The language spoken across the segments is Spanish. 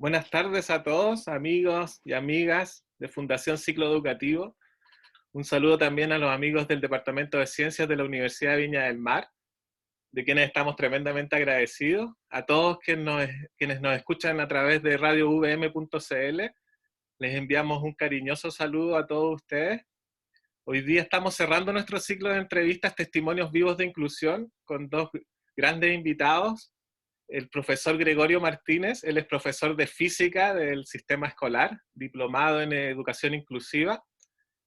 Buenas tardes a todos, amigos y amigas de Fundación Ciclo Educativo. Un saludo también a los amigos del Departamento de Ciencias de la Universidad de Viña del Mar, de quienes estamos tremendamente agradecidos. A todos quienes nos escuchan a través de radiovm.cl, les enviamos un cariñoso saludo a todos ustedes. Hoy día estamos cerrando nuestro ciclo de entrevistas Testimonios Vivos de Inclusión con dos grandes invitados. El profesor Gregorio Martínez, él es profesor de física del sistema escolar, diplomado en educación inclusiva.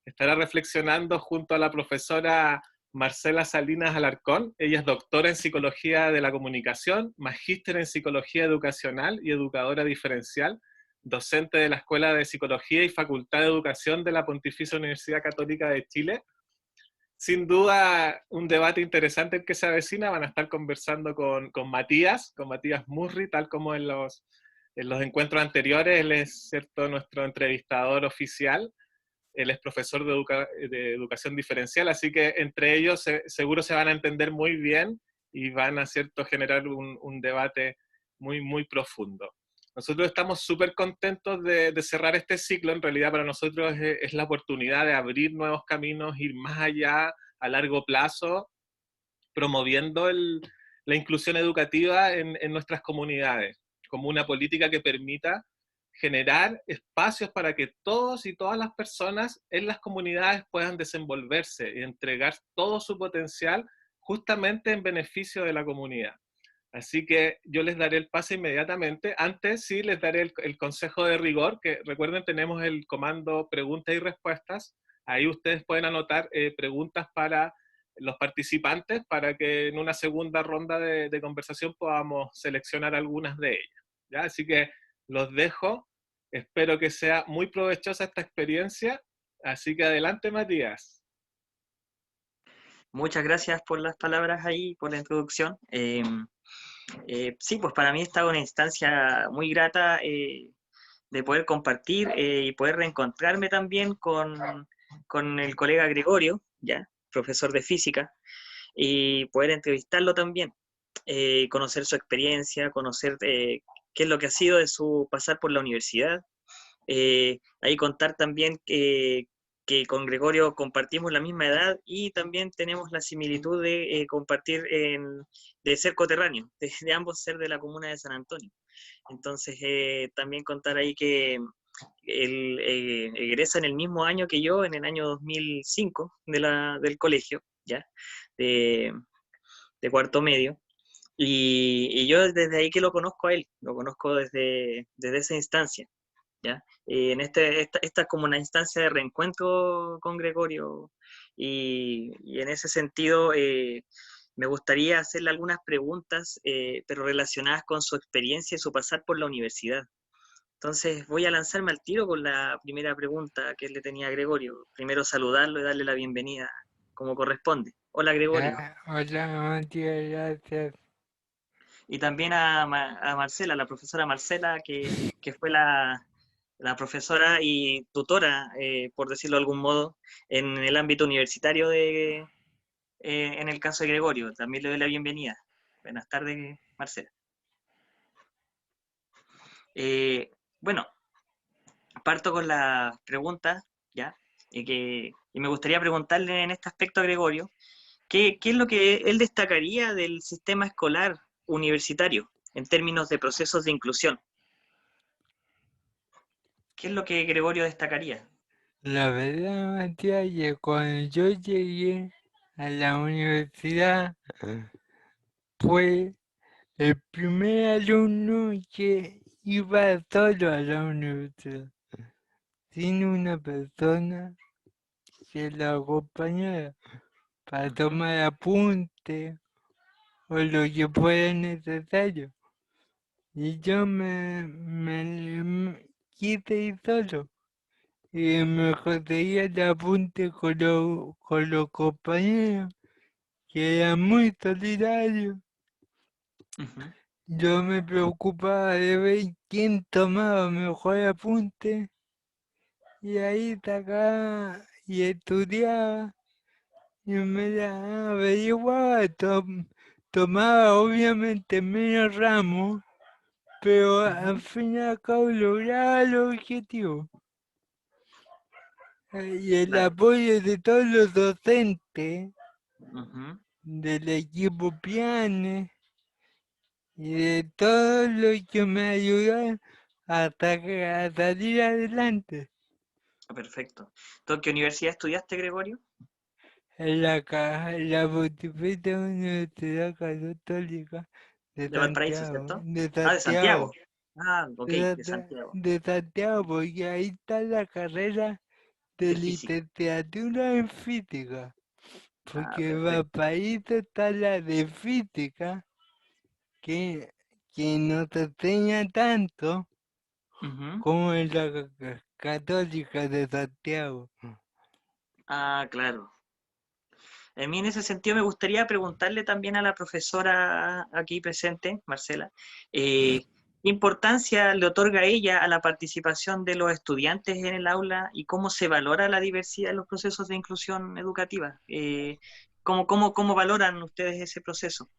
Estará reflexionando junto a la profesora Marcela Salinas Alarcón. Ella es doctora en psicología de la comunicación, magíster en psicología educacional y educadora diferencial, docente de la Escuela de Psicología y Facultad de Educación de la Pontificia Universidad Católica de Chile. Sin duda, un debate interesante el que se avecina. Van a estar conversando con Matías Murri, tal como en los encuentros anteriores. Él es, cierto, nuestro entrevistador oficial. Él es profesor de educación diferencial, así que entre ellos seguro se van a entender muy bien y van a, cierto, generar un debate muy profundo. Nosotros estamos súper contentos de cerrar este ciclo. En realidad para nosotros es la oportunidad de abrir nuevos caminos, ir más allá a largo plazo, promoviendo la inclusión educativa en nuestras comunidades, como una política que permita generar espacios para que todos y todas las personas en las comunidades puedan desenvolverse y entregar todo su potencial justamente en beneficio de la comunidad. Así que yo les daré el pase inmediatamente. Antes sí les daré el consejo de rigor, que recuerden tenemos el comando preguntas y respuestas. Ahí ustedes pueden anotar preguntas para los participantes para que en una segunda ronda de conversación podamos seleccionar algunas de ellas. ¿Ya? Así que los dejo. Espero que sea muy provechosa esta experiencia. Así que adelante, Matías. Muchas gracias por las palabras ahí, por la introducción. Sí, pues para mí esta es una instancia muy grata de poder compartir y poder reencontrarme también con el colega Gregorio, ya, profesor de física, y poder entrevistarlo también, conocer su experiencia, conocer qué es lo que ha sido de su pasar por la universidad. Ahí contar también que con Gregorio compartimos la misma edad y también tenemos la similitud de compartir, de ser coterráneos, de ambos ser de la comuna de San Antonio. Entonces, también contar ahí que él egresa en el mismo año que yo, en el año 2005 del colegio, ¿ya? De, de cuarto medio. Y yo desde ahí que lo conozco a él, lo conozco desde esa instancia. ¿Ya? Esta es como una instancia de reencuentro con Gregorio y en ese sentido me gustaría hacerle algunas preguntas, pero relacionadas con su experiencia y su pasar por la universidad. Entonces voy a lanzarme al tiro con la primera pregunta que le tenía a Gregorio. Primero saludarlo y darle la bienvenida como corresponde. Hola Gregorio. Hola, Matías, gracias. Y también a Marcela, la profesora Marcela, que fue la profesora y tutora, por decirlo de algún modo, en el ámbito universitario en el caso de Gregorio. También le doy la bienvenida. Buenas tardes, Marcela. Bueno, parto con las preguntas, ¿ya? Y me gustaría preguntarle en este aspecto a Gregorio, ¿qué es lo que él destacaría del sistema escolar universitario en términos de procesos de inclusión? ¿Qué es lo que Gregorio destacaría? La verdad, Matías, que cuando yo llegué a la universidad, fue el primer alumno que iba solo a la universidad, sin una persona que lo acompañara para Ujú, tomar apunte o lo que fuera necesario. Y yo me quise ir solo. Y me conseguía el apunte con los compañeros, que eran muy solidarios. ujú, Yo me preocupaba de ver quién tomaba mejor apunte y ahí sacaba y estudiaba y me la averiguaba, tomaba obviamente menos ramos, pero al Ujú, fin y al cabo lograba el objetivo. Y el claro. apoyo de todos los docentes Ujú. del equipo Piane y de todos los que me ayudaron a salir adelante. Perfecto. ¿Tú en qué universidad estudiaste, Gregorio? En la Pontificia Universidad Católica De Valparaíso, ¿cierto? De Ah, de Santiago. Santiago, Ah, ok, de Santiago. de Santiago, porque ahí está la carrera de De física. licenciatura en física, Ah, porque en perfecto. Valparaíso está la de física, que, que no te enseña tanto Ujú. como en la Católica de Santiago. Ah, claro. A mí en ese sentido me gustaría preguntarle también a la profesora aquí presente, Marcela, ¿qué importancia le otorga ella a la participación de los estudiantes en el aula y cómo se valora la diversidad en los procesos de inclusión educativa? ¿Cómo valoran ustedes ese proceso?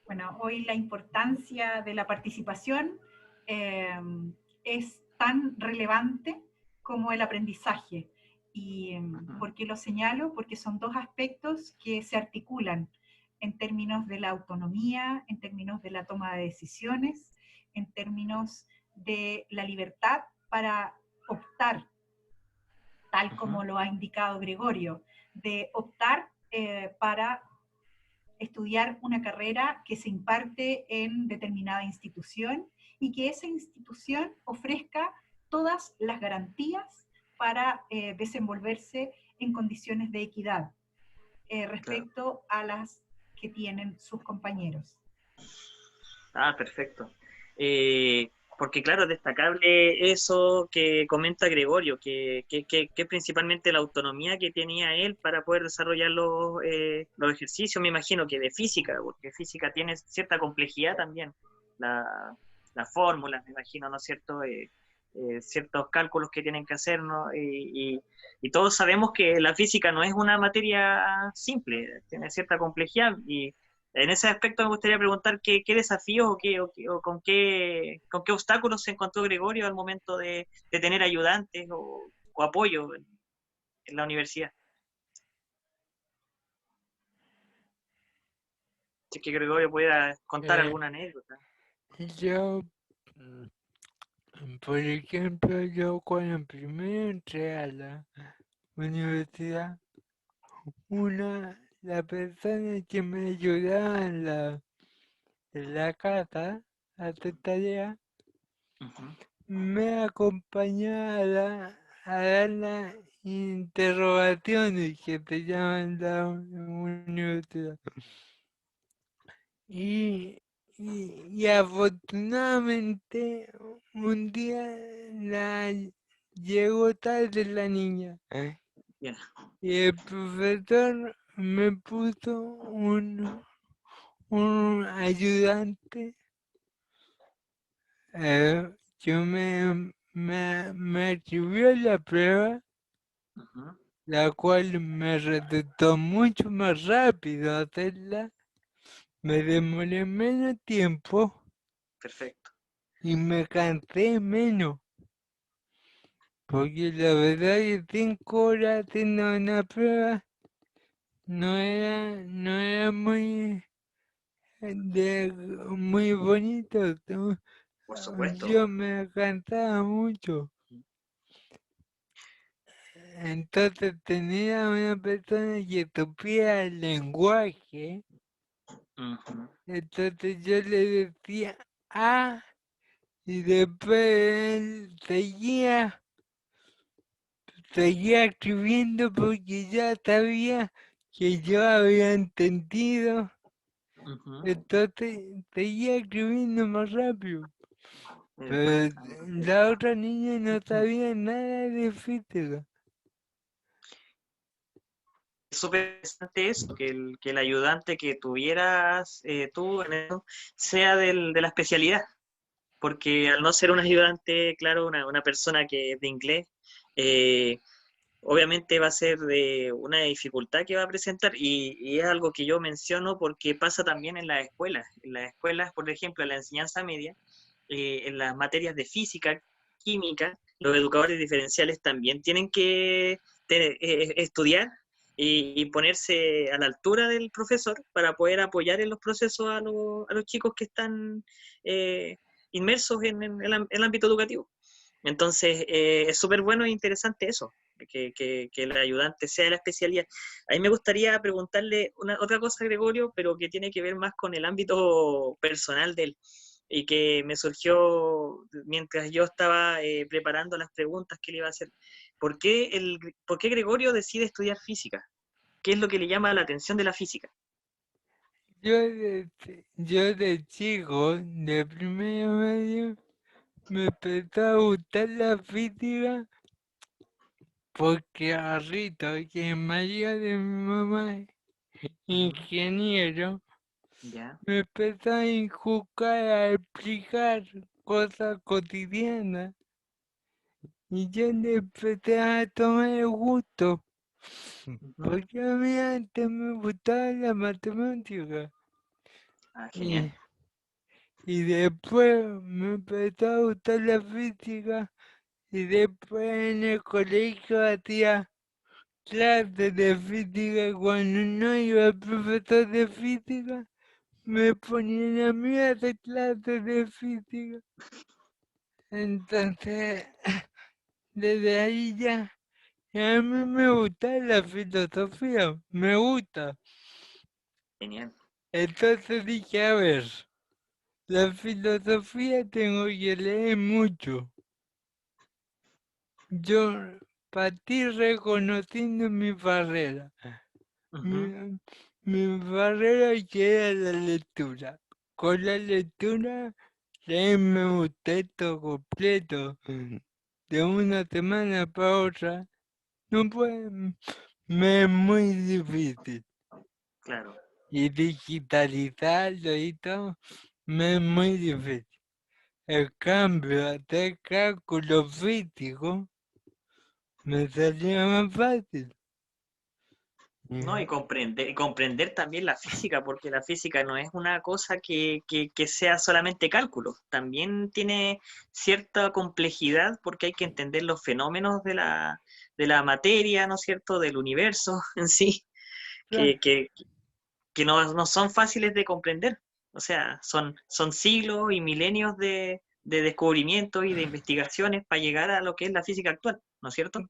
Bueno, hoy la importancia de la participación es tan relevante como el aprendizaje. ¿Y Ujú, por qué lo señalo? Porque son dos aspectos que se articulan en términos de la autonomía, en términos de la toma de decisiones, en términos de la libertad para optar, tal como ujú, lo ha indicado Gregorio, de optar para estudiar una carrera que se imparte en determinada institución y que esa institución ofrezca todas las garantías para desenvolverse en condiciones de equidad claro. respecto a las que tienen sus compañeros. Ah, perfecto. Porque claro, destacable eso que comenta Gregorio, que principalmente la autonomía que tenía él para poder desarrollar los ejercicios, me imagino que de física, porque física tiene cierta complejidad también, la, las fórmulas, me imagino, ¿no es cierto? Ciertos cálculos que tienen que hacer, ¿no? Y todos sabemos que la física no es una materia simple, tiene cierta complejidad y en ese aspecto me gustaría preguntar qué desafíos o con qué obstáculos se encontró Gregorio al momento de tener ayudantes o apoyo en la universidad. Si es que Gregorio pudiera contar Eh, alguna anécdota. yo, por ejemplo, yo cuando primero entré a la universidad, la persona que me ayudaba en la casa a hacer tarea, Ujú. me acompañaba a dar las interrogaciones que se llaman en la universidad. Y, y afortunadamente un día la llegó tarde la niña Ya. y el profesor me puso un ayudante. Yo me escribió la prueba, Ujú. la cual me resultó mucho más rápido hacerla. Me demoré menos tiempo Perfecto. y me cansé menos. Porque la verdad que 5 horas haciendo una prueba no era muy bonito. Por supuesto. Yo me cansaba mucho. Entonces tenía una persona que supiera el lenguaje. Ujú. Entonces yo le decía ah, y después él seguía escribiendo porque ya sabía que yo había entendido. Ujú. Entonces seguía escribiendo más rápido. Pero Ah, la perfecto. otra niña no sabía nada de física. Es súper interesante eso, que el ayudante que tuvieras tú en eso sea de la especialidad, porque al no ser un ayudante, claro, una persona que es de inglés, eh, obviamente va a ser de una dificultad que va a presentar y es algo que yo menciono porque pasa también en las escuelas. En las escuelas, por ejemplo, en la enseñanza media, en las materias de física, química, los educadores diferenciales también tienen que estudiar y ponerse a la altura del profesor para poder apoyar en los procesos a los chicos que están inmersos en el ámbito educativo. Entonces, es súper bueno e interesante eso, que el ayudante sea de la especialidad. A mí me gustaría preguntarle otra cosa, Gregorio, pero que tiene que ver más con el ámbito personal de él, y que me surgió mientras yo estaba preparando las preguntas que le iba a hacer. ¿Por qué Gregorio decide estudiar física? ¿Qué es lo que le llama la atención de la física? Yo de chico, de primero medio, me empezó a gustar la física porque Rito, que es marido de mi mamá, ingeniero, Ya, me empezó a inculcar a explicar cosas cotidianas y yo le empecé a tomar el gusto, ujú. porque a mí antes me gustaba la matemática Ah, genial. y, y después me empezó a gustar la física y después en el colegio hacía clases de física. Cuando no iba el profesor de física, me ponían a mí a hacer clases de física. Entonces, desde ahí ya, a mí me gusta la filosofía, me gusta. Genial. Entonces dije, a ver, la filosofía tengo que leer mucho. Yo partí reconociendo mi barrera. Ujú. Mi, mi barrera que era la lectura. Con la lectura, leerme un texto completo de una semana para otra, no puede, me es muy difícil. Claro. Y digitalizarlo y todo, me es muy difícil. El cambio, hacer cálculo físico, me salía más fácil. No, Mm, y comprender también la física, porque la física no es una cosa que sea solamente cálculo, también tiene cierta complejidad porque hay que entender los fenómenos de la materia, ¿no es cierto?, del universo en sí, claro, que, que, que no son fáciles de comprender. O sea, son siglos y milenios de descubrimientos y de investigaciones para llegar a lo que es la física actual, ¿no es cierto?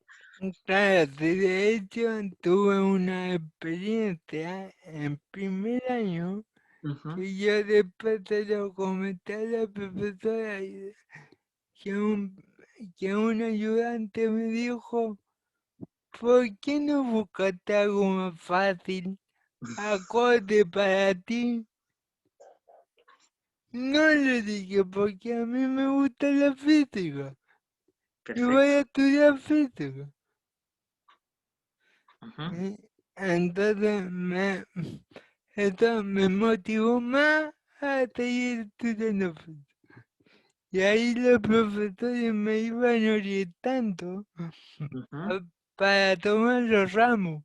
claro, sí, de hecho tuve una experiencia en primer año Ujú. que yo después se lo comenté a la profesora y que un ayudante me dijo, ¿por qué no buscaste algo más fácil, acorde para ti? No le dije porque a mí me gusta la física y voy a Perfecto. estudiar física. Ujú. Y entonces esto me motivó más a seguir estudiando física. Y ahí los profesores me iban orientando Ujú. para tomar los ramos,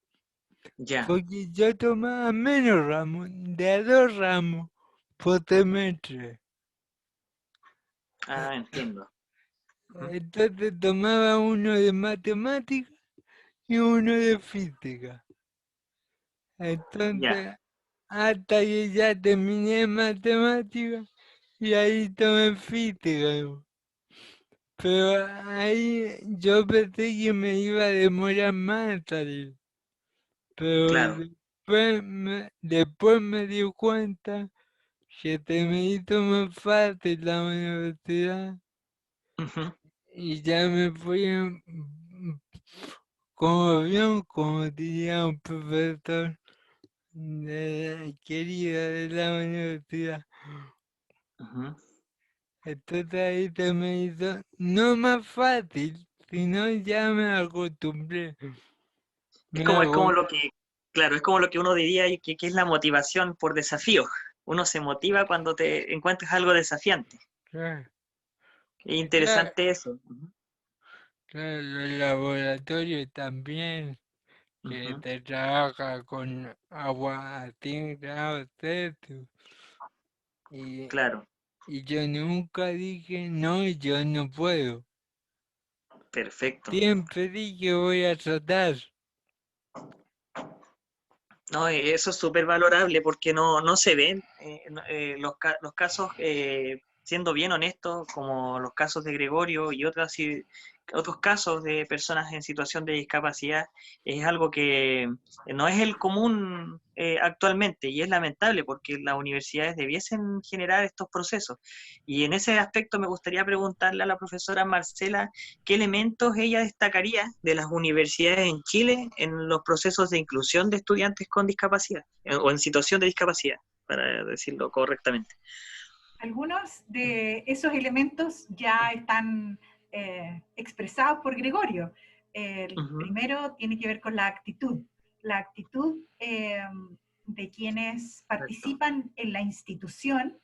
Ya. porque yo tomaba menos ramos, de a 2 ramos por semestre. Ah, entiendo. Ujú. Entonces tomaba uno de matemáticas y uno de física. Ya, Entonces, hasta que ya terminé matemáticas y ahí tomé física. Pero ahí yo pensé que me iba a demorar más en salir. Pero claro. después me di cuenta que se me hizo más fácil la universidad Ujú. y ya me fui como avión, como diría un profesor querido de la universidad. Ujú. Entonces ahí se me hizo no más fácil, sino ya me acostumbré. Me Es como hago, lo que, claro, es como lo que uno diría y que es la motivación por desafío. Uno se motiva cuando te encuentras algo desafiante. claro, Es claro, interesante eso. Ujú. claro, los laboratorios también, que Ujú. te trabaja con agua a 100 grados Celsius y, Claro. Y yo nunca dije, no, yo no puedo. Perfecto. Siempre dije, voy a tratar. No, eso es súper valorable porque no se ven los casos, siendo bien honestos, como los casos de Gregorio y otros casos de personas en situación de discapacidad, es algo que no es el común actualmente y es lamentable porque las universidades debiesen generar estos procesos. Y en ese aspecto me gustaría preguntarle a la profesora Marcela qué elementos ella destacaría de las universidades en Chile en los procesos de inclusión de estudiantes con discapacidad o en situación de discapacidad, para decirlo correctamente. Algunos de esos elementos ya están expresados por Gregorio. El primero tiene que ver con la actitud de quienes participan en la institución,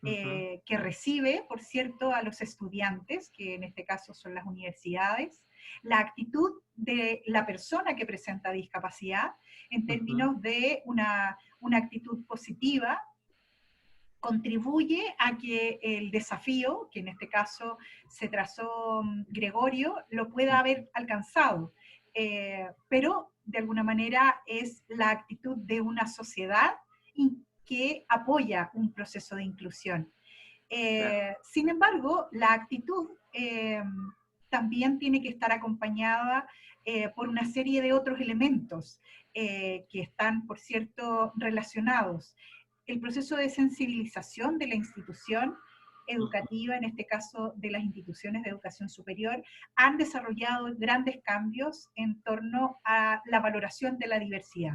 que recibe, por cierto, a los estudiantes, que en este caso son las universidades, la actitud de la persona que presenta discapacidad, en términos de una actitud positiva, contribuye a que el desafío, que en este caso se trazó Gregorio, lo pueda haber alcanzado. Pero de alguna manera es la actitud de una sociedad que apoya un proceso de inclusión. Claro. Sin embargo, la actitud también tiene que estar acompañada por una serie de otros elementos que están, por cierto, relacionados. El proceso de sensibilización de la institución educativa, en este caso de las instituciones de educación superior, han desarrollado grandes cambios en torno a la valoración de la diversidad.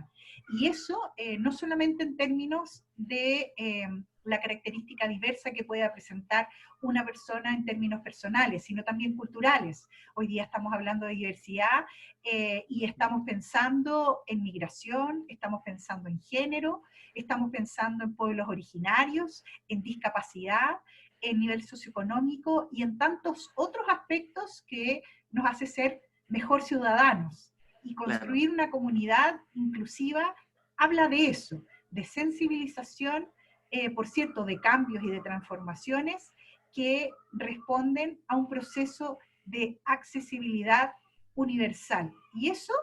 Y eso no solamente en términos de la característica diversa que pueda presentar una persona en términos personales, sino también culturales. Hoy día estamos hablando de diversidad y estamos pensando en migración, estamos pensando en género, estamos pensando en pueblos originarios, en discapacidad, en nivel socioeconómico y en tantos otros aspectos que nos hace ser mejor ciudadanos. Y construir Claro. una comunidad inclusiva habla de eso, de sensibilización, por cierto, de cambios y de transformaciones que responden a un proceso de accesibilidad universal. Y eso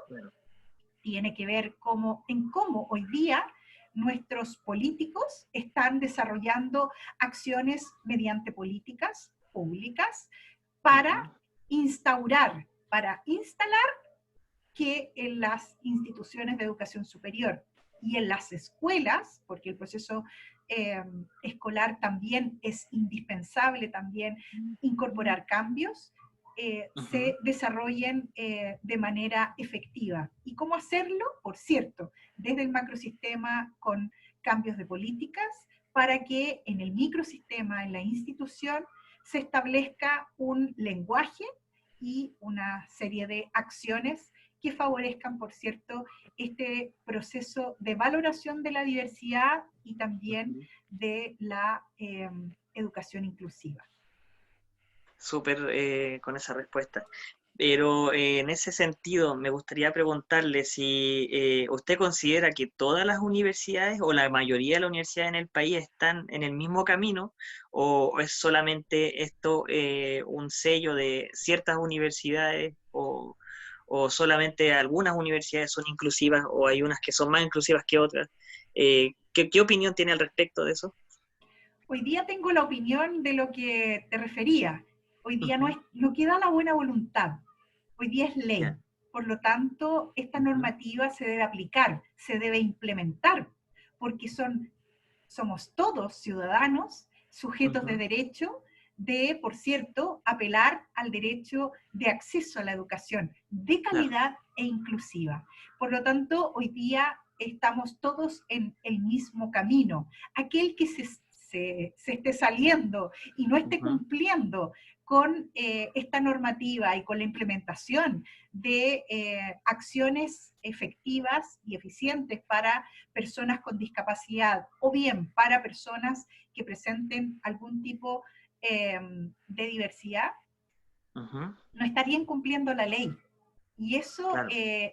tiene que ver en cómo hoy día nuestros políticos están desarrollando acciones mediante políticas públicas para para instalar que en las instituciones de educación superior y en las escuelas, porque el proceso escolar también es indispensable también incorporar cambios, se desarrollen de manera efectiva. ¿Y cómo hacerlo? Por cierto, desde el macrosistema con cambios de políticas, para que en el microsistema, en la institución, se establezca un lenguaje y una serie de acciones que favorezcan, por cierto, este proceso de valoración de la diversidad y también de la educación inclusiva. Súper con esa respuesta. Pero en ese sentido, me gustaría preguntarle si usted considera que todas las universidades o la mayoría de las universidades en el país están en el mismo camino, o es solamente esto un sello de ciertas universidades, o solamente algunas universidades son inclusivas, o hay unas que son más inclusivas que otras. ¿Qué opinión tiene al respecto de eso? Hoy día tengo la opinión de lo que te refería. Hoy día no queda la buena voluntad. Hoy día es ley. Yeah. Por lo tanto, esta normativa se debe aplicar, se debe implementar, porque somos todos ciudadanos, sujetos de derecho, de, por cierto, apelar al derecho de acceso a la educación de calidad e inclusiva. Por lo tanto, hoy día estamos todos en el mismo camino. Aquel que se esté saliendo y no esté cumpliendo con esta normativa y con la implementación de acciones efectivas y eficientes para personas con discapacidad o bien para personas que presenten algún tipo de diversidad, no estarían cumpliendo la ley. Y eso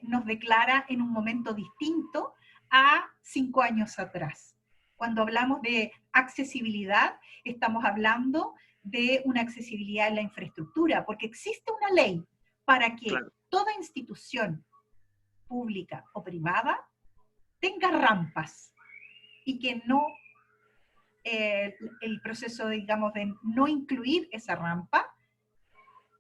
nos declara en un momento distinto a 5 años atrás. Cuando hablamos de accesibilidad, estamos hablando de una accesibilidad en la infraestructura, porque existe una ley para que Claro. toda institución pública o privada tenga rampas y que no, el proceso, digamos, de no incluir esa rampa,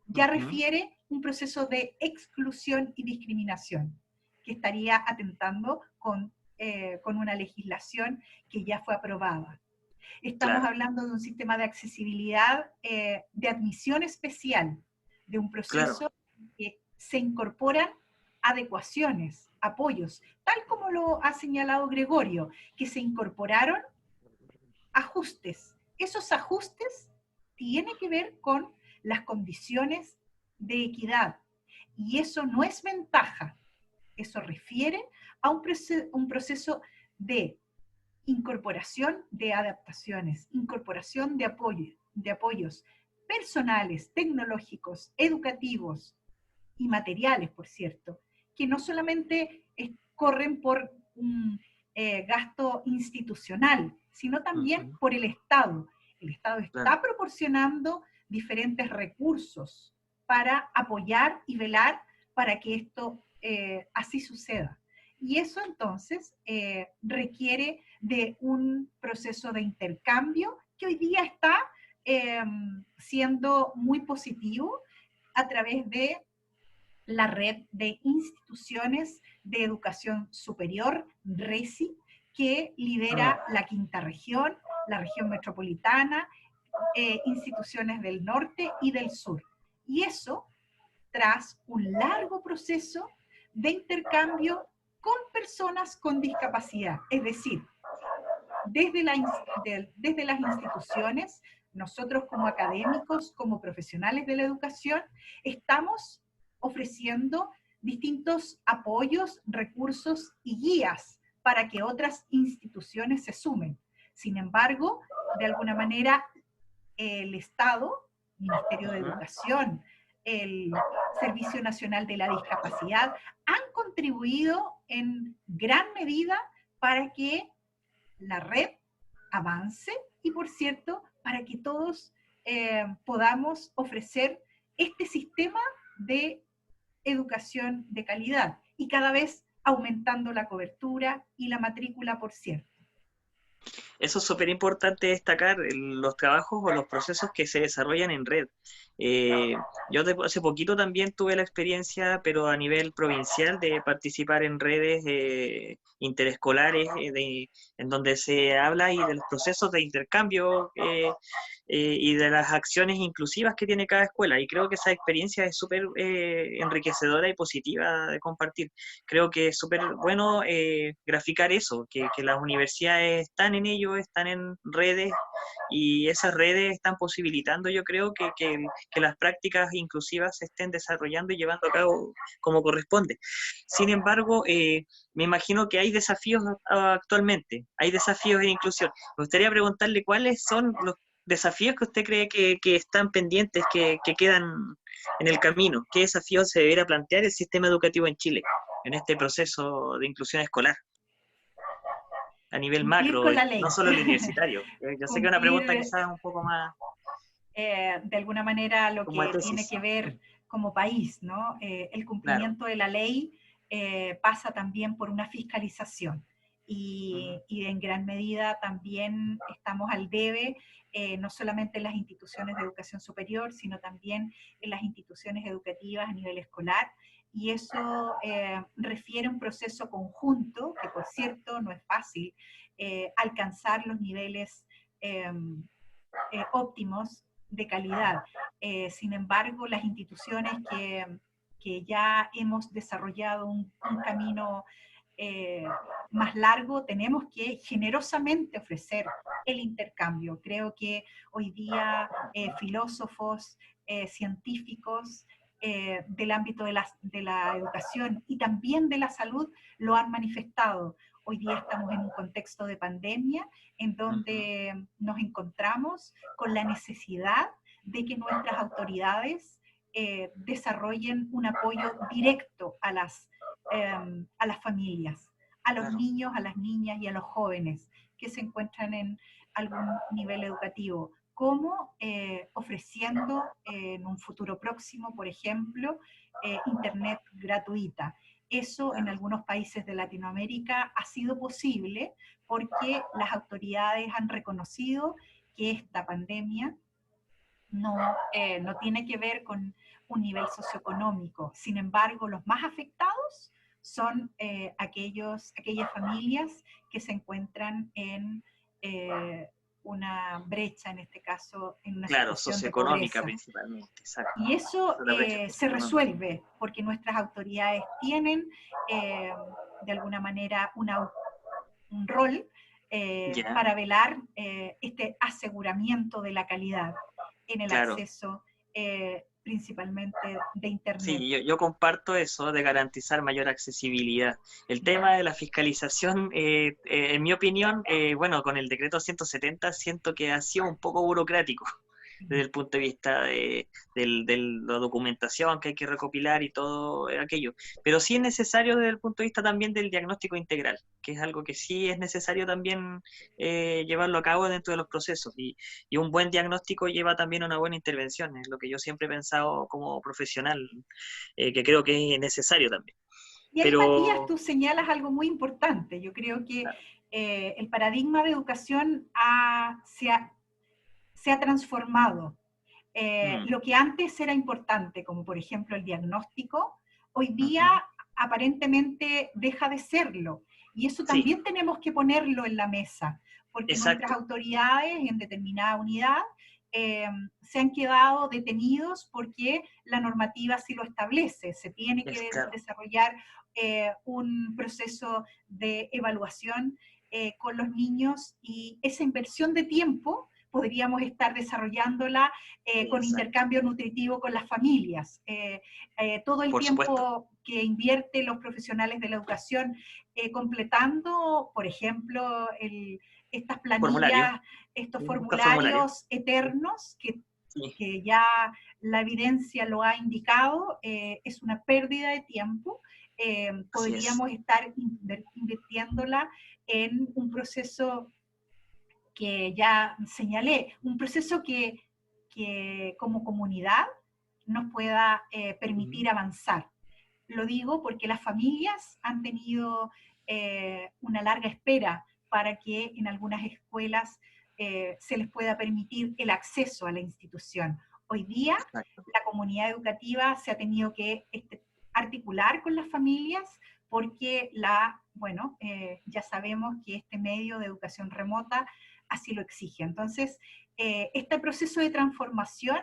ya refiere un proceso de exclusión y discriminación, que estaría atentando con una legislación que ya fue aprobada. Estamos Claro. hablando de un sistema de accesibilidad, de admisión especial, de un proceso que se incorporan adecuaciones, apoyos, tal como lo ha señalado Gregorio, que se incorporaron ajustes. Esos ajustes tienen que ver con las condiciones de equidad, y eso no es ventaja, eso refiere a un proceso de incorporación de adaptaciones, incorporación de apoyos personales, tecnológicos, educativos y materiales, por cierto, que no solamente corren por un gasto institucional, sino también por el Estado. El Estado está proporcionando diferentes recursos para apoyar y velar para que esto así suceda. Y eso entonces requiere de un proceso de intercambio que hoy día está siendo muy positivo a través de la red de instituciones de educación superior, RESI, que lidera la quinta región, la región metropolitana, instituciones del norte y del sur. Y eso tras un largo proceso de intercambio con personas con discapacidad. Es decir, desde las instituciones, nosotros como académicos, como profesionales de la educación, estamos ofreciendo distintos apoyos, recursos y guías para que otras instituciones se sumen. Sin embargo, de alguna manera, el Estado, Ministerio de Educación, el Servicio Nacional de la Discapacidad, han contribuido en gran medida para que la red avance y, por cierto, para que todos podamos ofrecer este sistema de educación de calidad y cada vez aumentando la cobertura y la matrícula, por cierto. Eso es súper importante destacar, los trabajos o los procesos que se desarrollan en red. Yo hace poquito también tuve la experiencia, pero a nivel provincial, de participar en redes interescolares, en donde se habla y de los procesos de intercambio y de las acciones inclusivas que tiene cada escuela. Y creo que esa experiencia es súper enriquecedora y positiva de compartir. Creo que es súper bueno graficar eso, que las universidades están en ello, están en redes, y esas redes están posibilitando, yo creo, que las prácticas inclusivas se estén desarrollando y llevando a cabo como corresponde. Sin embargo, me imagino que hay desafíos actualmente, hay desafíos de inclusión. Me gustaría preguntarle cuáles son los desafíos que usted cree que están pendientes, que quedan en el camino. ¿Qué desafíos se debería plantear el sistema educativo en Chile en este proceso de inclusión escolar? A nivel Cumplir macro, con la ley. no solo el universitario. Yo sé que es una pregunta quizás un poco más... de alguna manera lo como que tiene que ver como país, ¿no? El cumplimiento de la ley pasa también por una fiscalización y en gran medida también estamos al debe, no solamente en las instituciones de educación superior, sino también en las instituciones educativas a nivel escolar, y eso refiere a un proceso conjunto, que por cierto no es fácil alcanzar los niveles óptimos de calidad. Sin embargo, las instituciones que ya hemos desarrollado un camino más largo, tenemos que generosamente ofrecer el intercambio. Creo que hoy día filósofos, científicos del ámbito de la educación y también de la salud lo han manifestado. Hoy día estamos en un contexto de pandemia en donde nos encontramos con la necesidad de que nuestras autoridades desarrollen un apoyo directo a las familias, a los niños, a las niñas y a los jóvenes que se encuentran en algún nivel educativo. ¿Cómo? Ofreciendo en un futuro próximo, por ejemplo, Internet gratuita. Eso en algunos países de Latinoamérica ha sido posible porque las autoridades han reconocido que esta pandemia no tiene que ver con un nivel socioeconómico. Sin embargo, los más afectados son aquellas familias que se encuentran en una brecha, en este caso, en una Claro, situación de socioeconómica pobreza. principalmente, exacto. Y eso La brecha se socioeconómica. resuelve porque nuestras autoridades tienen, de alguna manera, un rol Ya, para velar este aseguramiento de la calidad en el claro. acceso principalmente de Internet. Sí, yo comparto eso de garantizar mayor accesibilidad. El tema de la fiscalización, en mi opinión, bueno, con el decreto 170 siento que ha sido un poco burocrático desde el punto de vista de la documentación que hay que recopilar y todo aquello. Pero sí es necesario desde el punto de vista también del diagnóstico integral, que es algo que sí es necesario también llevarlo a cabo dentro de los procesos. Y un buen diagnóstico lleva también a una buena intervención, es lo que yo siempre he pensado como profesional, que creo que es necesario también. Y ahí, Matías, Pero, tú señalas algo muy importante. Yo creo que el paradigma de educación se ha transformado. Lo que antes era importante, como por ejemplo el diagnóstico, hoy día aparentemente deja de serlo. Y eso sí, también tenemos que ponerlo en la mesa, porque nuestras exacto, autoridades en determinada unidad se han quedado detenidos porque la normativa sí lo establece. Se tiene es que claro, desarrollar un proceso de evaluación con los niños y esa inversión de tiempo podríamos estar desarrollándola con exacto, intercambio nutritivo con las familias. Todo el por supuesto. tiempo que invierte los profesionales de la educación completando, por ejemplo, estas Formulario, planillas, estos busca formulario, formularios eternos sí, que ya la evidencia lo ha indicado, es una pérdida de tiempo. así es. Podríamos estar invirtiéndola en un proceso que ya señalé, un proceso que como comunidad nos pueda permitir avanzar. Lo digo porque las familias han tenido una larga espera para que en algunas escuelas se les pueda permitir el acceso a la institución. Hoy día Exacto. la comunidad educativa se ha tenido que articular con las familias porque bueno, ya sabemos que este medio de educación remota así lo exige. Entonces, este proceso de transformación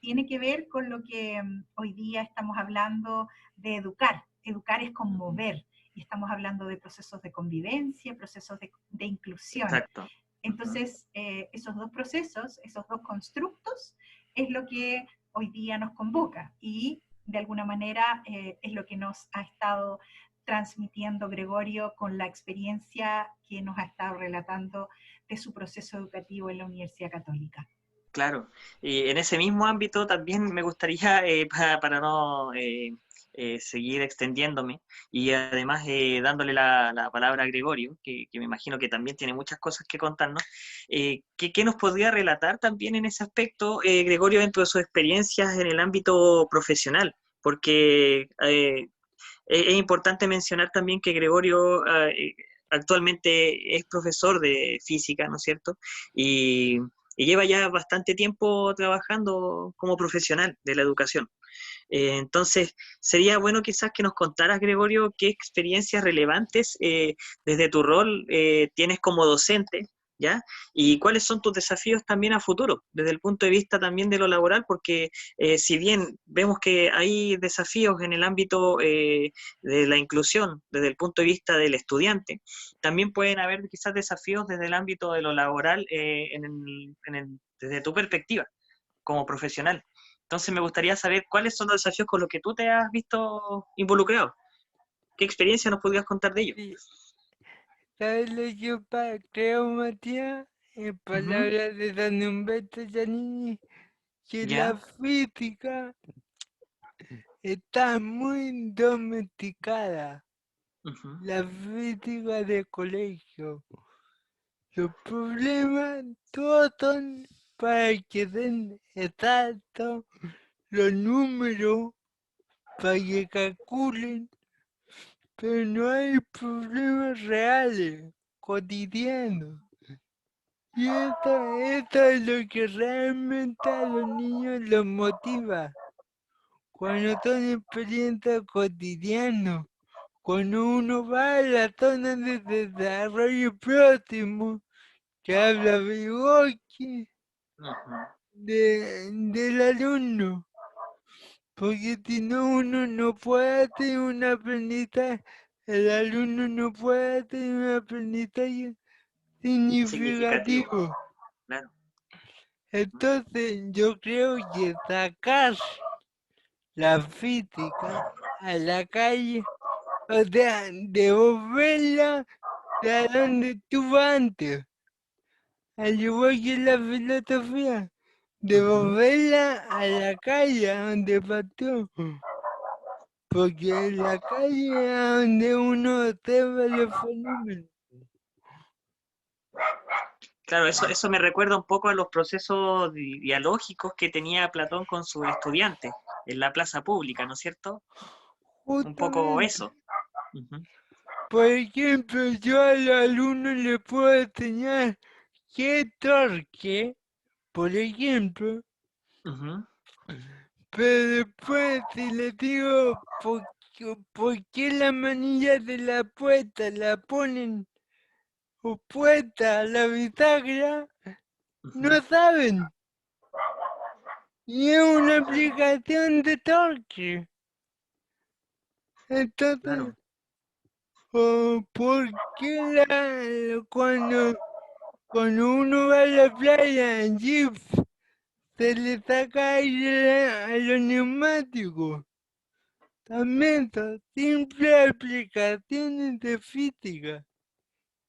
tiene que ver con lo que hoy día estamos hablando de educar. Educar es conmover y estamos hablando de procesos de convivencia, procesos de inclusión. Exacto. Entonces, esos dos procesos, esos dos constructos, es lo que hoy día nos convoca y de alguna manera es lo que nos ha estado transmitiendo Gregorio con la experiencia que nos ha estado relatando de su proceso educativo en la Universidad Católica. Claro, y en ese mismo ámbito también me gustaría, para no seguir extendiéndome, y además dándole la palabra a Gregorio, que me imagino que también tiene muchas cosas que contarnos, ¿qué nos podría relatar también en ese aspecto, Gregorio, dentro de sus experiencias en el ámbito profesional? Porque es importante mencionar también que Gregorio actualmente es profesor de física, ¿no es cierto? Y lleva ya bastante tiempo trabajando como profesional de la educación. Entonces, sería bueno quizás que nos contaras, Gregorio, qué experiencias relevantes desde tu rol tienes como docente, ¿ya? Y cuáles son tus desafíos también a futuro, desde el punto de vista también de lo laboral, porque si bien vemos que hay desafíos en el ámbito de la inclusión, desde el punto de vista del estudiante, también pueden haber quizás desafíos desde el ámbito de lo laboral desde tu perspectiva como profesional. Entonces me gustaría saber cuáles son los desafíos con los que tú te has visto involucrado. ¿Qué experiencia nos podrías contar de ello? Sí, ¿sabes lo que creo, Matías? En Ujú. palabras de San Humberto Giannini, que la Ya, física está muy domesticada. ujú, La física de colegio. Los problemas todos son para que den exactos los números, para que calculen, pero no hay problemas reales, cotidianos. Y esto es lo que realmente a los niños los motiva. Cuando son experiencias cotidianas, cuando uno va a la zona de desarrollo próximo, que habla Vygotsky Ujú. del alumno, porque si no uno no puede hacer un aprendizaje, el alumno no puede hacer un aprendizaje Significativo, significativo. claro. Entonces yo creo que sacar la física a la calle, o sea, devolverla de donde estuvo antes, al igual que la filosofía, devolverla a la calle a donde partió, porque en la calle es donde uno observa los fenómenos. Claro, eso me recuerda un poco a los procesos dialógicos que tenía Platón con sus estudiantes en la plaza pública, ¿no es cierto? Un poco Justamente, eso. Ujú, por ejemplo, yo al alumno le puedo enseñar qué torque, por ejemplo, ujú. pero después si le digo por qué la manilla de la puerta la ponen opuesta a la bisagra, no Ujú, saben. Y es una aplicación de torque. Entonces, claro, ¿por qué cuando uno va a la playa en jeep se le saca aire a los neumáticos? También son simples aplicaciones de física.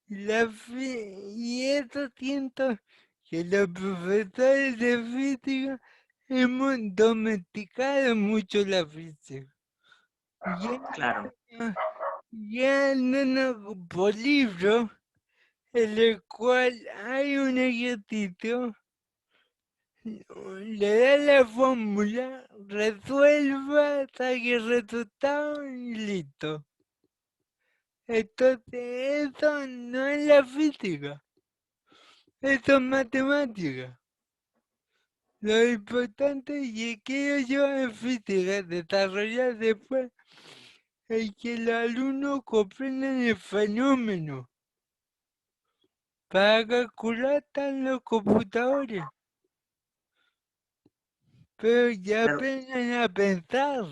Y eso siento que los profesores de física hemos domesticado mucho la física. claro. Ya no por libro, en el cual hay un ejercicio, le da la fórmula, resuelva, saque el resultado y listo. Entonces eso no es la física, eso es matemática. Lo importante y que yo en física desarrollar después es que los alumnos comprendan el fenómeno. Para calcular están los computadores, pero ya Claro, aprendan a pensar.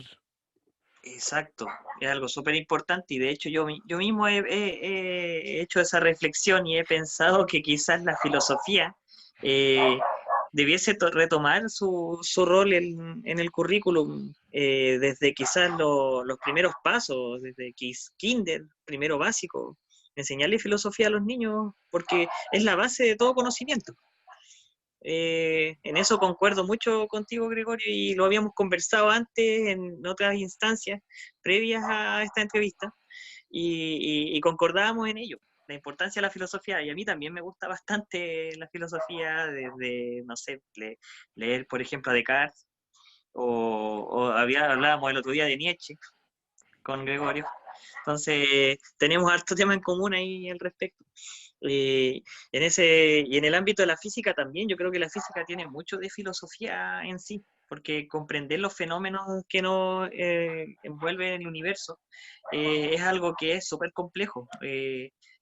exacto. Es algo súper importante y de hecho yo mismo he hecho esa reflexión y he pensado que quizás la filosofía eh, debiese retomar su rol en el currículum desde quizás los primeros pasos, desde kinder, primero básico, enseñarle filosofía a los niños porque es la base de todo conocimiento. En eso concuerdo mucho contigo, Gregorio, y lo habíamos conversado antes en otras instancias previas a esta entrevista, y concordábamos en ello, la importancia de la filosofía, y a mí también me gusta bastante la filosofía, desde, no sé, leer, por ejemplo, a Descartes, hablábamos el otro día de Nietzsche con Gregorio, entonces tenemos harto tema en común ahí al respecto. Y en el ámbito de la física también, yo creo que la física tiene mucho de filosofía en sí, porque comprender los fenómenos que nos envuelven el universo es algo que es súper complejo.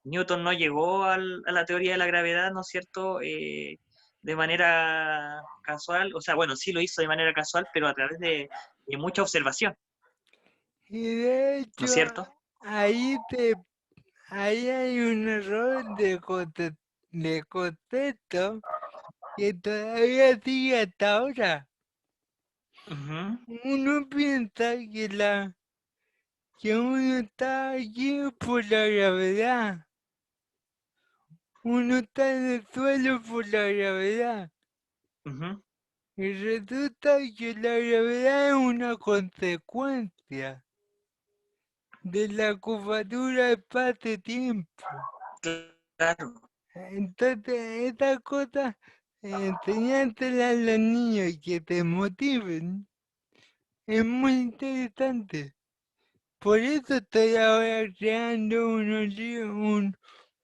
Newton no llegó a la teoría de la gravedad, ¿no es cierto? De manera casual, o sea, bueno, sí lo hizo de manera casual, pero a través de mucha observación, Y de ¿no es hecho, cierto? ahí, ahí hay un error de concepto que todavía sigue hasta ahora. Ujú, Uno piensa que uno está aquí por la gravedad. Uno está en el suelo por la gravedad. ujú. Y resulta que la gravedad es una consecuencia de la curvatura espacio-tiempo. Claro. Entonces, estas cosas, enseñárselas a los niños y que te motiven, es muy interesante. Por eso estoy ahora creando un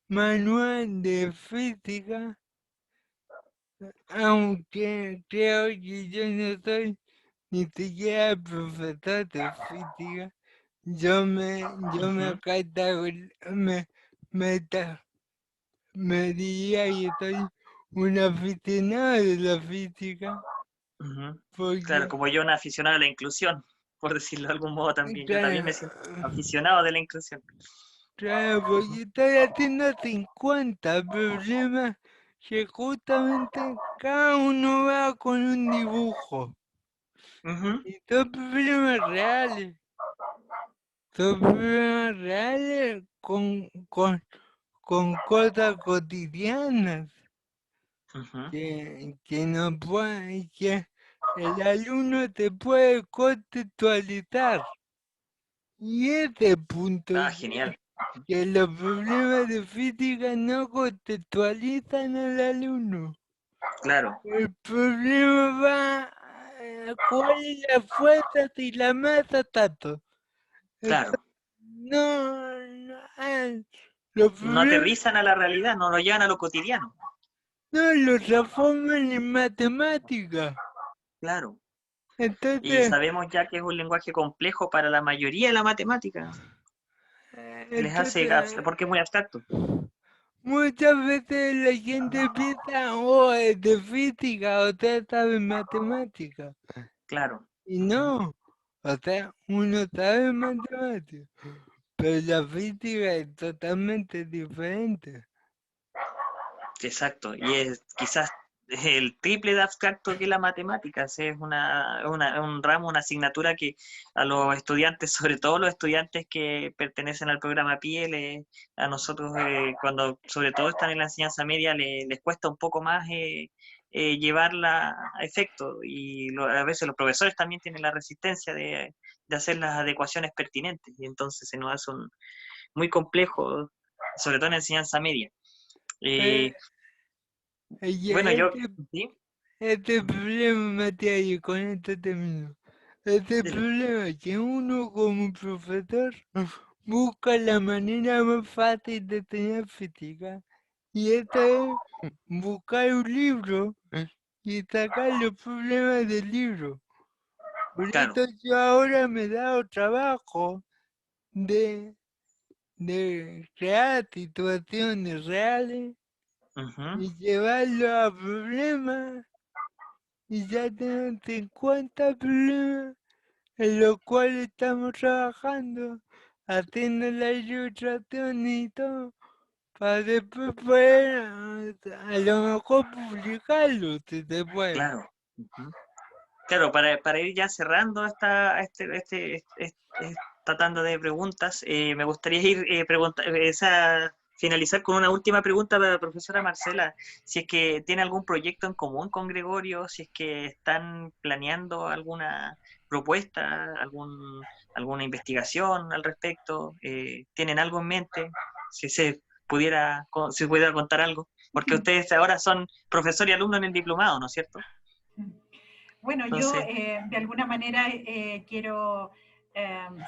manual de física, aunque creo que yo no soy ni siquiera profesor de física. Yo me Ujú, me, me diría que soy un aficionado de la física, ujú. Claro, porque, como yo, un aficionado a la inclusión, por decirlo de algún modo también. Yo también claro, me siento aficionado de la inclusión. claro, porque estoy haciendo 50 problemas que justamente cada uno va con un dibujo. Ujú, Y son problemas reales. Son problemas reales con cosas cotidianas ujú. que no puede, que el alumno te puede contextualizar. Y ese punto, Ah, genial. que los problemas de física no contextualizan al alumno. Claro, El problema va a cuál es la fuerza si la masa tanto. claro. No, los No problemas aterrizan a la realidad, no lo llevan a lo cotidiano. no los transforman en matemática. Claro. Y Entonces, sabemos ya que es un lenguaje complejo para la mayoría de la matemática. Les hace, entonces, porque es muy abstracto. muchas veces la gente piensa, oh, es de física, o sea, sabe matemática. Claro. Y Ujú. no, o sea, uno sabe matemática, pero la física es totalmente diferente. Exacto. Y es quizás el triple de abstracto que la matemática. Es un ramo, una asignatura que a los estudiantes, sobre todo los estudiantes que pertenecen al programa PIE, a nosotros cuando sobre todo están en la enseñanza media les cuesta un poco más llevarla a efecto. Y a veces los profesores también tienen la resistencia de hacer las adecuaciones pertinentes. Y entonces se nos hace muy complejo, sobre todo en enseñanza media. Pero, Eh, bueno, y yo, ¿sí? este problema, Matías, y con esto termino. Este Dele. problema es que uno como profesor busca la manera más fácil de enseñar física. Y esto es buscar un libro y sacar los problemas del libro. Por Claro. eso yo ahora me he dado trabajo de, de crear situaciones reales Ujú. y llevarlo a problemas. Y ya tengo 50 problemas en los cuales estamos trabajando, haciendo la ilustración y todo, para después poder a lo mejor publicarlo, si se puede. Claro. Ujú. Claro, para ir ya cerrando esta tanda de preguntas, me gustaría finalizar con una última pregunta para la profesora Marcela. Si es que tiene algún proyecto en común con Gregorio, si es que están planeando alguna propuesta, alguna investigación al respecto, ¿tienen algo en mente? Si se si pudiera contar algo, porque ustedes ahora son profesor y alumno en el diplomado, ¿no es cierto? Bueno, yo Entonces, de alguna manera quiero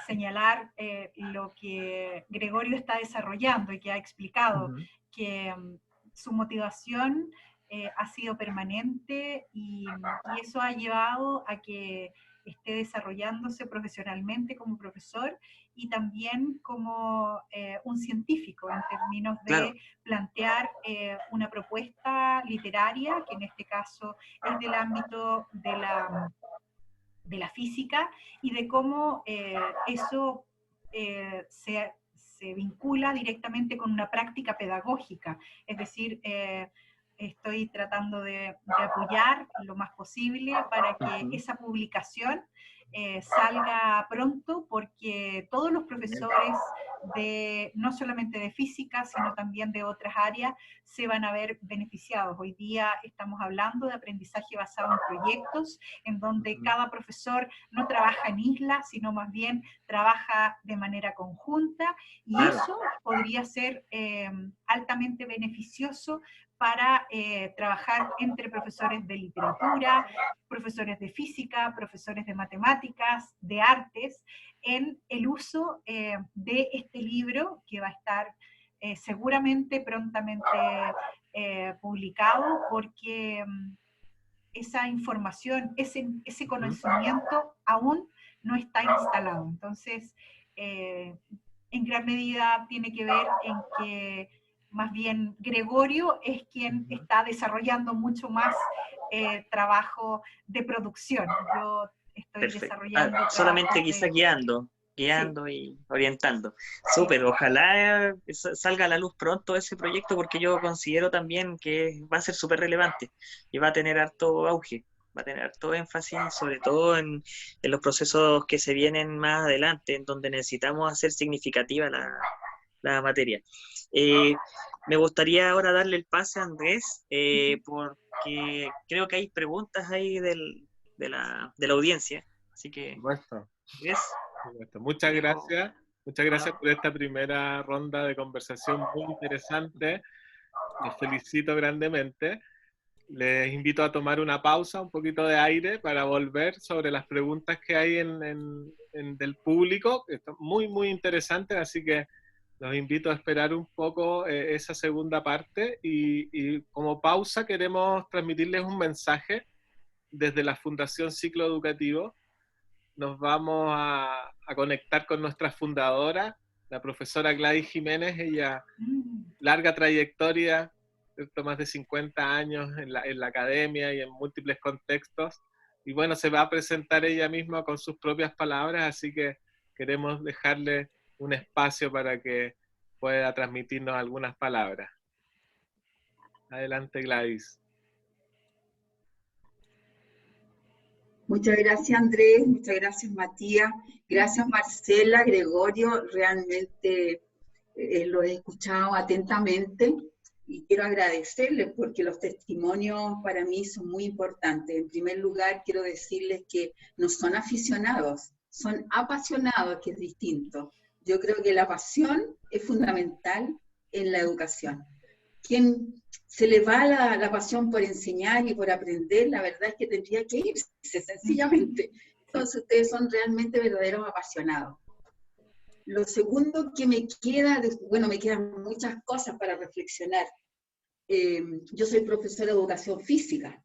señalar lo que Gregorio está desarrollando y que ha explicado, ujú, que su motivación ha sido permanente y eso ha llevado a que esté desarrollándose profesionalmente como profesor y también como un científico en términos claro, de plantear una propuesta literaria, que en este caso es del ámbito de la física y de cómo eso se vincula directamente con una práctica pedagógica. Es decir, estoy tratando de apoyar lo más posible para que ujú, esa publicación salga pronto, porque todos los profesores no solamente de física, sino también de otras áreas, se van a ver beneficiados. Hoy día estamos hablando de aprendizaje basado en proyectos, en donde cada profesor no trabaja en islas, sino más bien trabaja de manera conjunta, y eso podría ser altamente beneficioso para trabajar entre profesores de literatura, profesores de física, profesores de matemáticas, de artes, en el uso de este libro, que va a estar seguramente prontamente publicado, porque esa información, ese conocimiento aún no está instalado. Entonces, en gran medida tiene que ver en que más bien Gregorio es quien está desarrollando mucho más trabajo de producción. Yo estoy desarrollando solamente quizás sí, y orientando. Súper, ojalá salga a la luz pronto ese proyecto, porque yo considero también que va a ser súper relevante y va a tener harto auge, va a tener harto énfasis, sobre todo en los procesos que se vienen más adelante, en donde necesitamos hacer significativa la materia. Me gustaría ahora darle el pase a Andrés, porque creo que hay preguntas ahí de la audiencia, así que Andrés. Muchas gracias por esta primera ronda de conversación muy interesante. Los felicito grandemente. Les invito a tomar una pausa, un poquito de aire, para volver sobre las preguntas que hay del público, que están muy, muy interesantes, así que los invito a esperar un poco esa segunda parte, y como pausa queremos transmitirles un mensaje desde la Fundación Ciclo Educativo. Nos vamos a conectar con nuestra fundadora, la profesora Gladys Jiménez. Ella, larga trayectoria, ¿cierto? Más de 50 años en la academia y en múltiples contextos. Y bueno, se va a presentar ella misma con sus propias palabras, así que queremos dejarle un espacio para que pueda transmitirnos algunas palabras. Adelante, Gladys. Muchas gracias, Andrés, muchas gracias, Matías, gracias, Marcela, Gregorio, realmente lo he escuchado atentamente y quiero agradecerles porque los testimonios para mí son muy importantes. En primer lugar, quiero decirles que no son aficionados, son apasionados, que es distinto. Yo creo que la pasión es fundamental en la educación. Quien se le va la pasión por enseñar y por aprender, la verdad es que tendría que irse, sencillamente. Entonces ustedes son realmente verdaderos apasionados. Lo segundo que me queda, me quedan muchas cosas para reflexionar. Yo soy profesora de educación física,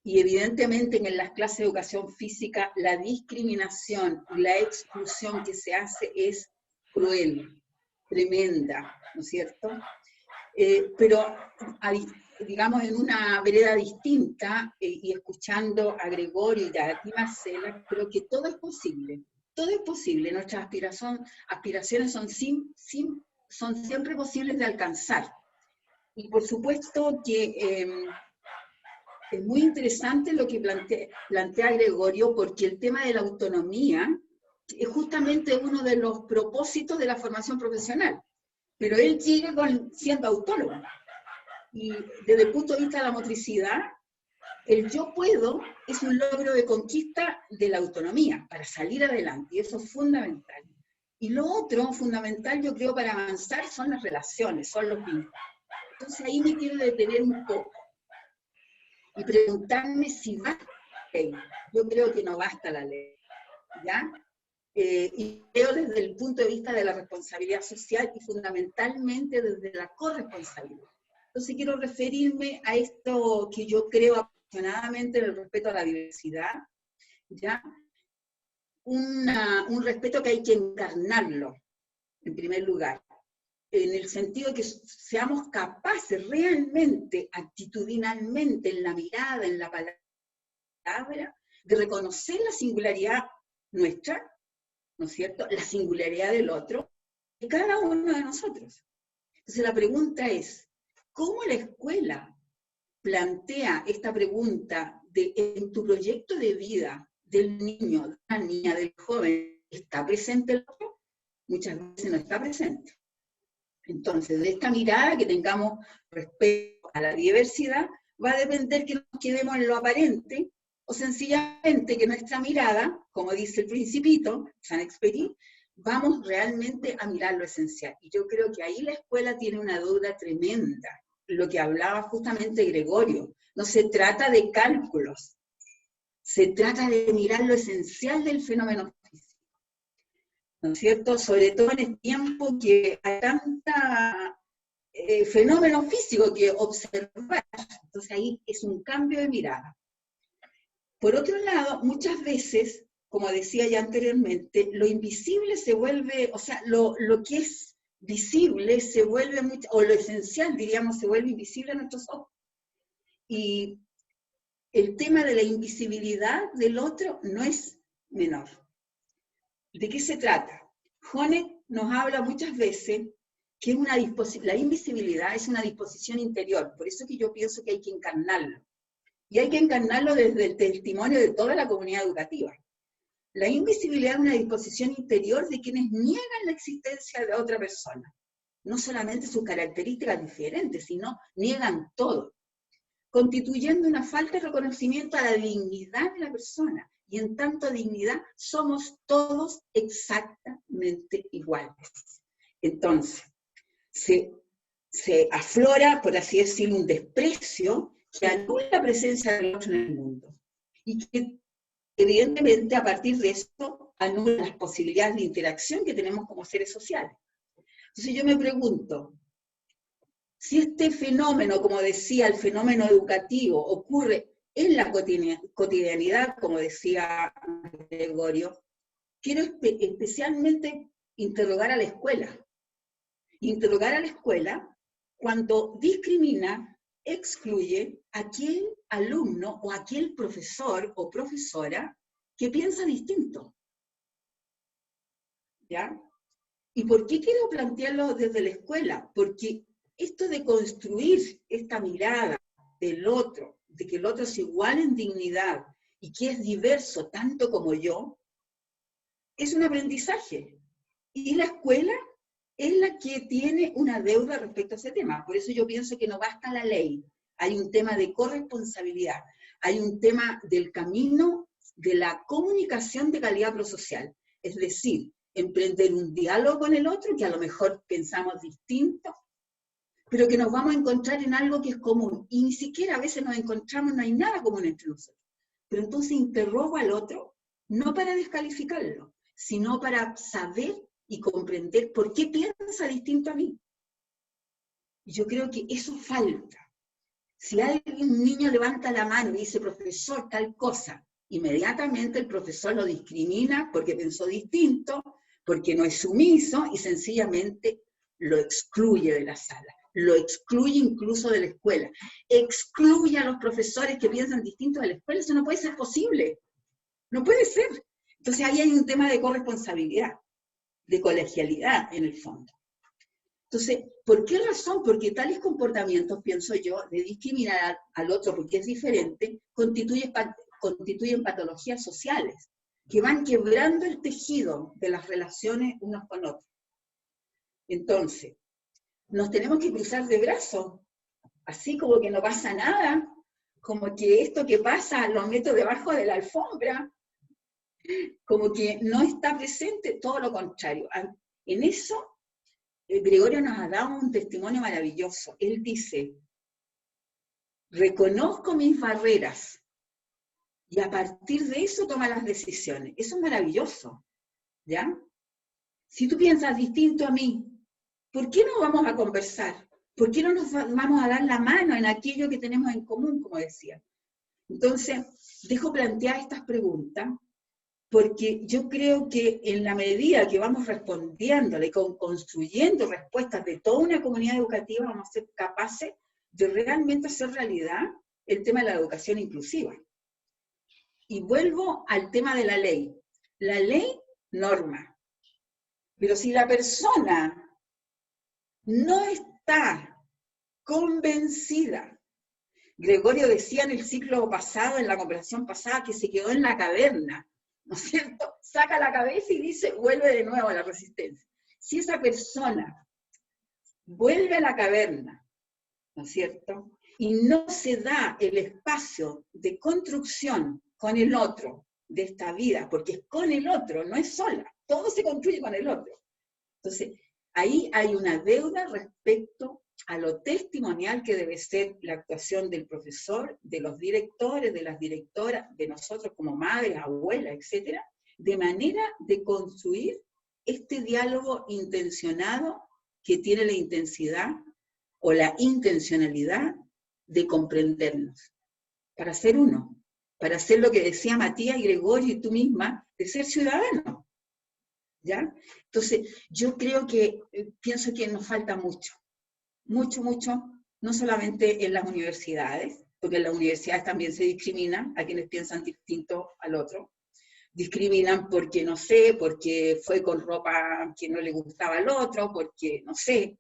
y evidentemente en las clases de educación física la discriminación y la exclusión que se hace es cruel, tremenda, ¿no es cierto? Pero digamos en una vereda distinta, y escuchando a Gregorio y a ti, Marcela, creo que todo es posible, nuestras aspiraciones son siempre posibles de alcanzar. Y por supuesto que es muy interesante lo que plantea Gregorio, porque el tema de la autonomía es justamente uno de los propósitos de la formación profesional. Pero él llega siendo autónomo. Y desde el punto de vista de la motricidad, el yo puedo es un logro de conquista de la autonomía para salir adelante, y eso es fundamental. Y lo otro fundamental, yo creo, para avanzar son las relaciones, son los vínculos. Entonces ahí me quiero detener un poco y preguntarme si basta la ley. Yo creo que no basta la ley, ¿ya? Y veo desde el punto de vista de la responsabilidad social y fundamentalmente desde la corresponsabilidad. Entonces quiero referirme a esto que yo creo apasionadamente, el respeto a la diversidad, ¿ya? Un respeto que hay que encarnarlo, en primer lugar, en el sentido de que seamos capaces realmente, actitudinalmente, en la mirada, en la palabra, de reconocer la singularidad nuestra, ¿no es cierto?, la singularidad del otro, de cada uno de nosotros. Entonces la pregunta es, ¿cómo la escuela plantea esta pregunta de en tu proyecto de vida, del niño, de la niña, del joven, está presente el otro, muchas veces no está presente. Entonces, de esta mirada que tengamos respecto a la diversidad, va a depender que nos quedemos en lo aparente, o sencillamente que nuestra mirada, como dice el Principito, Saint-Exupéry, vamos realmente a mirar lo esencial. Y yo creo que ahí la escuela tiene una deuda tremenda, lo que hablaba justamente Gregorio. No se trata de cálculos, se trata de mirar lo esencial del fenómeno físico, ¿no es cierto? Sobre todo en el tiempo que hay tanta fenómeno físico que observar. Entonces ahí es un cambio de mirada. Por otro lado, muchas veces, como decía ya anteriormente, lo invisible se vuelve, o sea, lo que es visible se vuelve, o lo esencial, diríamos, se vuelve invisible a nuestros ojos. Y el tema de la invisibilidad del otro no es menor. ¿De qué se trata? Honeck nos habla muchas veces que la invisibilidad es una disposición interior, por eso que yo pienso que hay que encarnarlo. Y hay que encarnarlo desde el testimonio de toda la comunidad educativa. La invisibilidad es una disposición interior de quienes niegan la existencia de otra persona. No solamente sus características diferentes, sino niegan todo, constituyendo una falta de reconocimiento a la dignidad de la persona. Y en tanto dignidad, somos todos exactamente iguales. Entonces, se aflora, por así decirlo, un desprecio que anula la presencia del otro en el mundo. Y que, evidentemente, a partir de esto, anula las posibilidades de interacción que tenemos como seres sociales. Entonces yo me pregunto, si este fenómeno, como decía, el fenómeno educativo, ocurre en la cotidianidad, como decía Gregorio, quiero especialmente interrogar a la escuela. Interrogar a la escuela cuando discrimina, excluye a aquel alumno o aquel profesor o profesora que piensa distinto. ¿Ya? ¿Y por qué quiero plantearlo desde la escuela? Porque esto de construir esta mirada del otro, de que el otro es igual en dignidad y que es diverso tanto como yo, es un aprendizaje. Y la escuela es la que tiene una deuda respecto a ese tema. Por eso yo pienso que no basta la ley. Hay un tema de corresponsabilidad. Hay un tema del camino de la comunicación de calidad prosocial. Es decir, emprender un diálogo con el otro, que a lo mejor pensamos distinto, pero que nos vamos a encontrar en algo que es común. Y ni siquiera a veces nos encontramos, no hay nada común entre nosotros. Pero entonces interrogo al otro, no para descalificarlo, sino para saber y comprender por qué piensa distinto a mí. Y yo creo que eso falta. Si un niño levanta la mano y dice, profesor, tal cosa, inmediatamente el profesor lo discrimina porque pensó distinto, porque no es sumiso y sencillamente lo excluye de la sala. Lo excluye incluso de la escuela. Excluye a los profesores que piensan distinto de la escuela. Eso no puede ser posible. No puede ser. Entonces ahí hay un tema de corresponsabilidad, de colegialidad en el fondo. Entonces, ¿por qué razón? Porque tales comportamientos, pienso yo, de discriminar al otro porque es diferente, constituyen patologías sociales, que van quebrando el tejido de las relaciones unos con otros. Entonces, nos tenemos que cruzar de brazos, así como que no pasa nada, como que esto que pasa lo meto debajo de la alfombra, como que no está presente, todo lo contrario. En eso, Gregorio nos ha dado un testimonio maravilloso. Él dice, reconozco mis barreras, y a partir de eso toma las decisiones. Eso es maravilloso, ¿ya? Si tú piensas distinto a mí, ¿por qué no vamos a conversar? ¿Por qué no nos vamos a dar la mano en aquello que tenemos en común, como decía? Entonces, dejo plantear estas preguntas, porque yo creo que en la medida que vamos respondiéndole, construyendo respuestas de toda una comunidad educativa, vamos a ser capaces de realmente hacer realidad el tema de la educación inclusiva. Y vuelvo al tema de la ley. La ley norma. Pero si la persona no está convencida Gregorio decía en el ciclo pasado, en la conversación pasada, que se quedó en la caverna, ¿no es cierto? Saca la cabeza y dice, vuelve de nuevo a la resistencia. Si esa persona vuelve a la caverna, ¿no es cierto? Y no se da el espacio de construcción con el otro de esta vida, porque es con el otro, no es sola, todo se construye con el otro. Entonces, ahí hay una deuda respecto a lo testimonial que debe ser la actuación del profesor, de los directores, de las directoras, de nosotros como madres, abuelas, etcétera, de manera de construir este diálogo intencionado que tiene la intensidad o la intencionalidad de comprendernos, para ser uno, para hacer lo que decía Matías y Gregorio y tú misma, de ser ciudadano. ¿Ya? Entonces, yo creo que, pienso que nos falta mucho, mucho, no solamente en las universidades, porque en las universidades también se discrimina a quienes piensan distinto al otro, discriminan porque, no sé, porque fue con ropa que no le gustaba al otro, porque, no sé,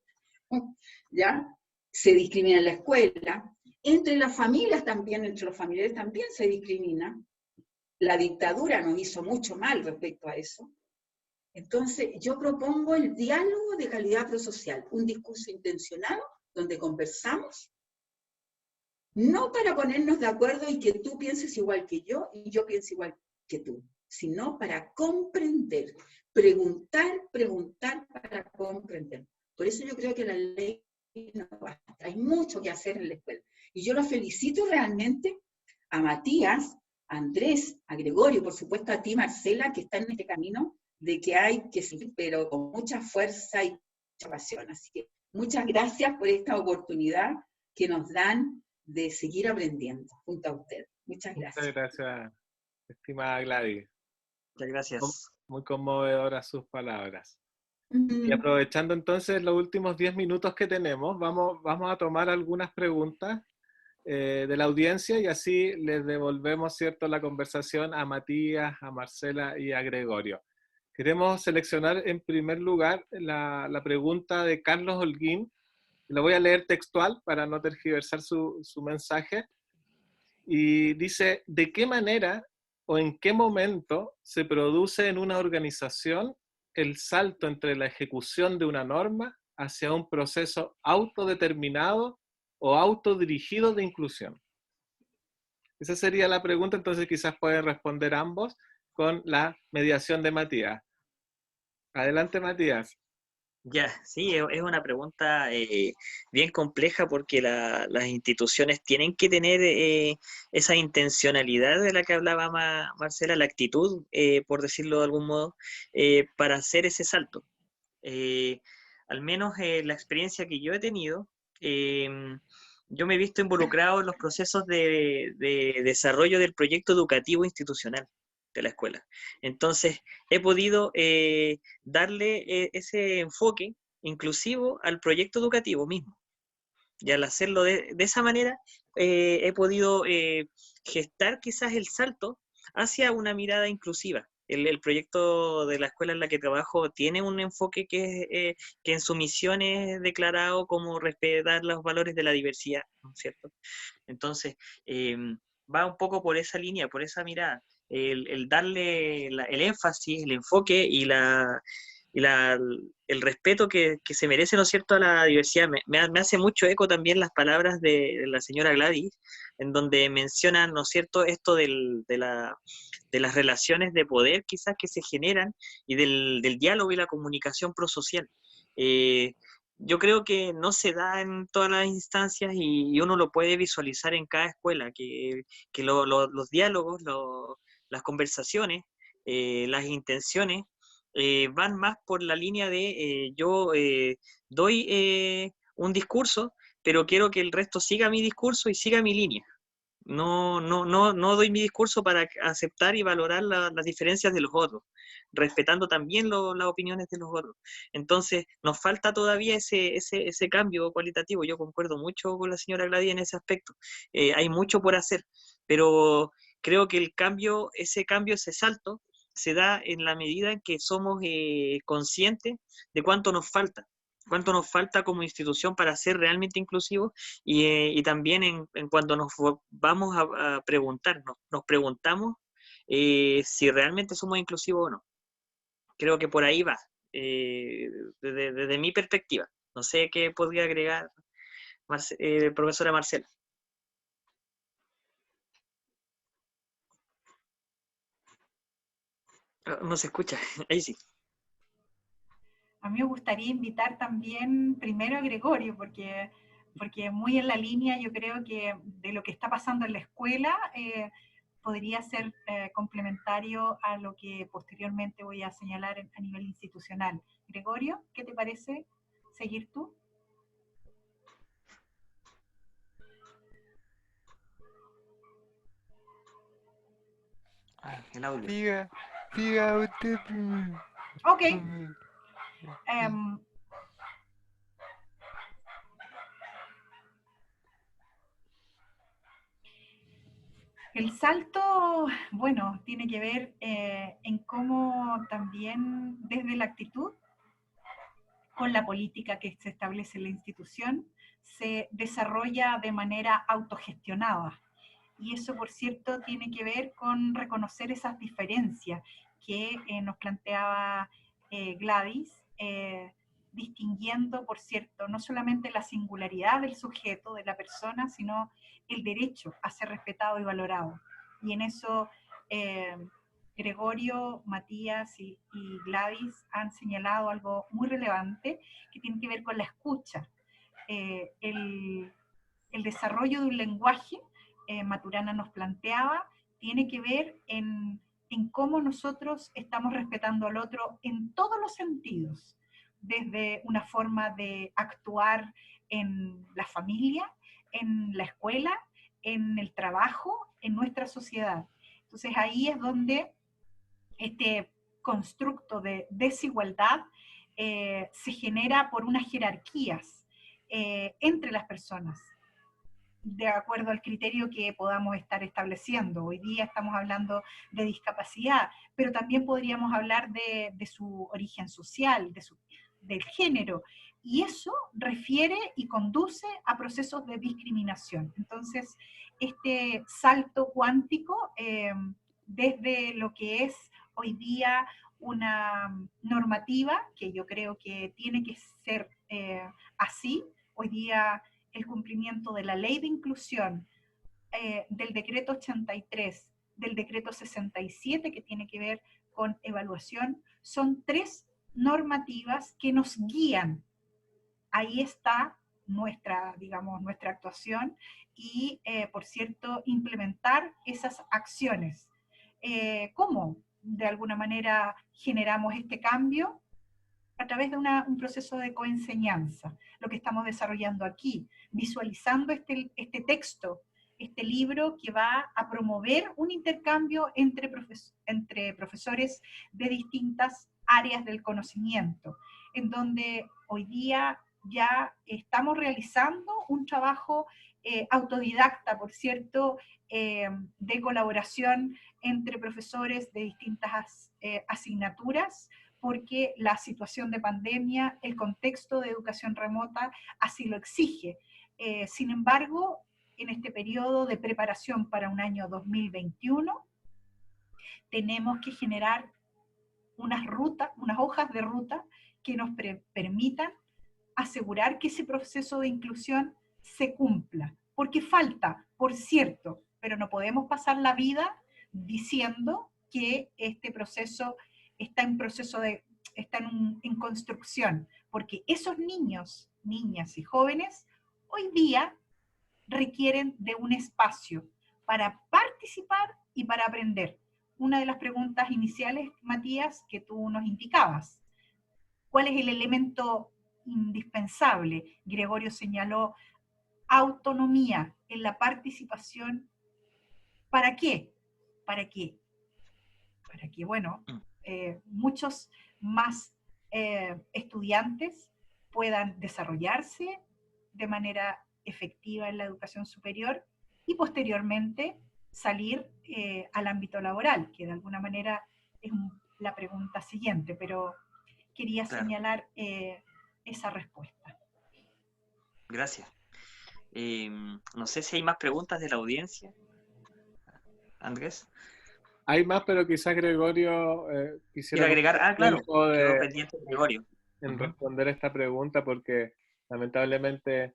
¿ya? Se discrimina en la escuela, entre las familias también, entre los familiares también se discrimina, la dictadura nos hizo mucho mal respecto a eso. Entonces, yo propongo el diálogo de calidad prosocial, un discurso intencionado donde conversamos, no para ponernos de acuerdo y que tú pienses igual que yo y yo piense igual que tú, sino para comprender, preguntar para comprender. Por eso yo creo que la ley no basta, hay mucho que hacer en la escuela. Y yo los felicito realmente a Matías, a Andrés, a Gregorio, por supuesto a ti, Marcela, que está en este camino, de que hay que seguir, pero con mucha fuerza y mucha pasión. Así que muchas gracias por esta oportunidad que nos dan de seguir aprendiendo junto a ustedes. Muchas gracias. Muchas gracias, estimada Gladys. Muchas gracias. Muy conmovedoras sus palabras. Y aprovechando entonces los últimos 10 minutos que tenemos, vamos a tomar algunas preguntas de la audiencia y así les devolvemos, ¿cierto?, la conversación a Matías, a Marcela y a Gregorio. Queremos seleccionar en primer lugar la pregunta de Carlos Holguín. La voy a leer textual para no tergiversar su mensaje. Y dice, ¿de qué manera o en qué momento se produce en una organización el salto entre la ejecución de una norma hacia un proceso autodeterminado o autodirigido de inclusión? Esa sería la pregunta, entonces quizás pueden responder ambos con la mediación de Matías. Adelante, Matías. Ya, sí, es una pregunta bien compleja porque las instituciones tienen que tener esa intencionalidad de la que hablaba Marcela, la actitud, por decirlo de algún modo, para hacer ese salto. Al menos la experiencia que yo he tenido, yo me he visto involucrado en los procesos de desarrollo del proyecto educativo institucional de la escuela. Entonces, he podido darle ese enfoque inclusivo al proyecto educativo mismo. Y al hacerlo de esa manera, he podido gestar quizás el salto hacia una mirada inclusiva. El proyecto de la escuela en la que trabajo tiene un enfoque que en su misión es declarado como respetar los valores de la diversidad, ¿no es cierto? Entonces, va un poco por esa línea, por esa mirada. El darle el énfasis, el enfoque y el respeto que se merece, ¿no es cierto?, a la diversidad. Me hace mucho eco también las palabras de la señora Gladys, en donde mencionan, ¿no es cierto?, esto de las relaciones de poder quizás que se generan y del diálogo y la comunicación prosocial. Yo creo que no se da en todas las instancias y uno lo puede visualizar en cada escuela, que los diálogos, las conversaciones, las intenciones van más por la línea de yo doy un discurso, pero quiero que el resto siga mi discurso y siga mi línea. No doy mi discurso para aceptar y valorar las diferencias de los otros, respetando también las opiniones de los otros. Entonces, nos falta todavía ese cambio cualitativo. Yo concuerdo mucho con la señora Gladys en ese aspecto. Hay mucho por hacer, pero creo que ese salto, se da en la medida en que somos conscientes de cuánto nos falta. cuánto nos falta como institución para ser realmente inclusivos y también en cuando vamos a preguntarnos, nos preguntamos si realmente somos inclusivos o no. Creo que por ahí va, desde mi perspectiva. No sé qué podría agregar profesora Marcela. No se escucha, ahí sí. A mí me gustaría invitar también primero a Gregorio, porque muy en la línea yo creo que de lo que está pasando en la escuela podría ser complementario a lo que posteriormente voy a señalar a nivel institucional. Gregorio, ¿qué te parece seguir tú? El audio. Siga usted primero. Ok. El salto, bueno, tiene que ver en cómo también desde la actitud, con la política que se establece en la institución, se desarrolla de manera autogestionada. Y eso, por cierto, tiene que ver con reconocer esas diferencias que nos planteaba Gladys, distinguiendo, por cierto, no solamente la singularidad del sujeto, de la persona, sino el derecho a ser respetado y valorado. Y en eso Gregorio, Matías y Gladys han señalado algo muy relevante que tiene que ver con la escucha. El desarrollo de un lenguaje, Maturana nos planteaba, tiene que ver en cómo nosotros estamos respetando al otro en todos los sentidos, desde una forma de actuar en la familia, en la escuela, en el trabajo, en nuestra sociedad. Entonces ahí es donde este constructo de desigualdad se genera por unas jerarquías entre las personas, de acuerdo al criterio que podamos estar estableciendo. Hoy día estamos hablando de discapacidad, pero también podríamos hablar de su origen social, del género, y eso refiere y conduce a procesos de discriminación. Entonces, este salto cuántico, desde lo que es hoy día una normativa, que yo creo que tiene que ser así, hoy día el cumplimiento de la ley de inclusión, del decreto 83, del decreto 67, que tiene que ver con evaluación, son tres normativas que nos guían. Ahí está nuestra, digamos, nuestra actuación y, por cierto, implementar esas acciones. ¿Cómo, de alguna manera, generamos este cambio? A través de un proceso de coenseñanza, lo que estamos desarrollando aquí, visualizando este texto, este libro que va a promover un intercambio entre profesores de distintas áreas del conocimiento, en donde hoy día ya estamos realizando un trabajo autodidacta, por cierto, de colaboración entre profesores de distintas asignaturas, porque la situación de pandemia, el contexto de educación remota así lo exige. Sin embargo, en este periodo de preparación para un año 2021, tenemos que generar unas hojas de ruta que nos permitan asegurar que ese proceso de inclusión se cumpla. Porque falta, por cierto, pero no podemos pasar la vida diciendo que este proceso está en construcción, porque esos niños, niñas y jóvenes hoy día requieren de un espacio para participar y para aprender. Una de las preguntas iniciales, Matías, que tú nos indicabas, ¿cuál es el elemento indispensable? Gregorio señaló autonomía en la participación. ¿Para qué? ¿Para qué? Para que, bueno, muchos más estudiantes puedan desarrollarse de manera efectiva en la educación superior y posteriormente salir al ámbito laboral, que de alguna manera es la pregunta siguiente, pero quería señalar esa respuesta. Gracias. No sé si hay más preguntas de la audiencia. Andrés, Hay más, pero quizás Gregorio ¿quiere quisiera tomar agregar? Ah, el claro, tiempo quedó pendiente Gregorio. en Ujú. responder esta pregunta porque lamentablemente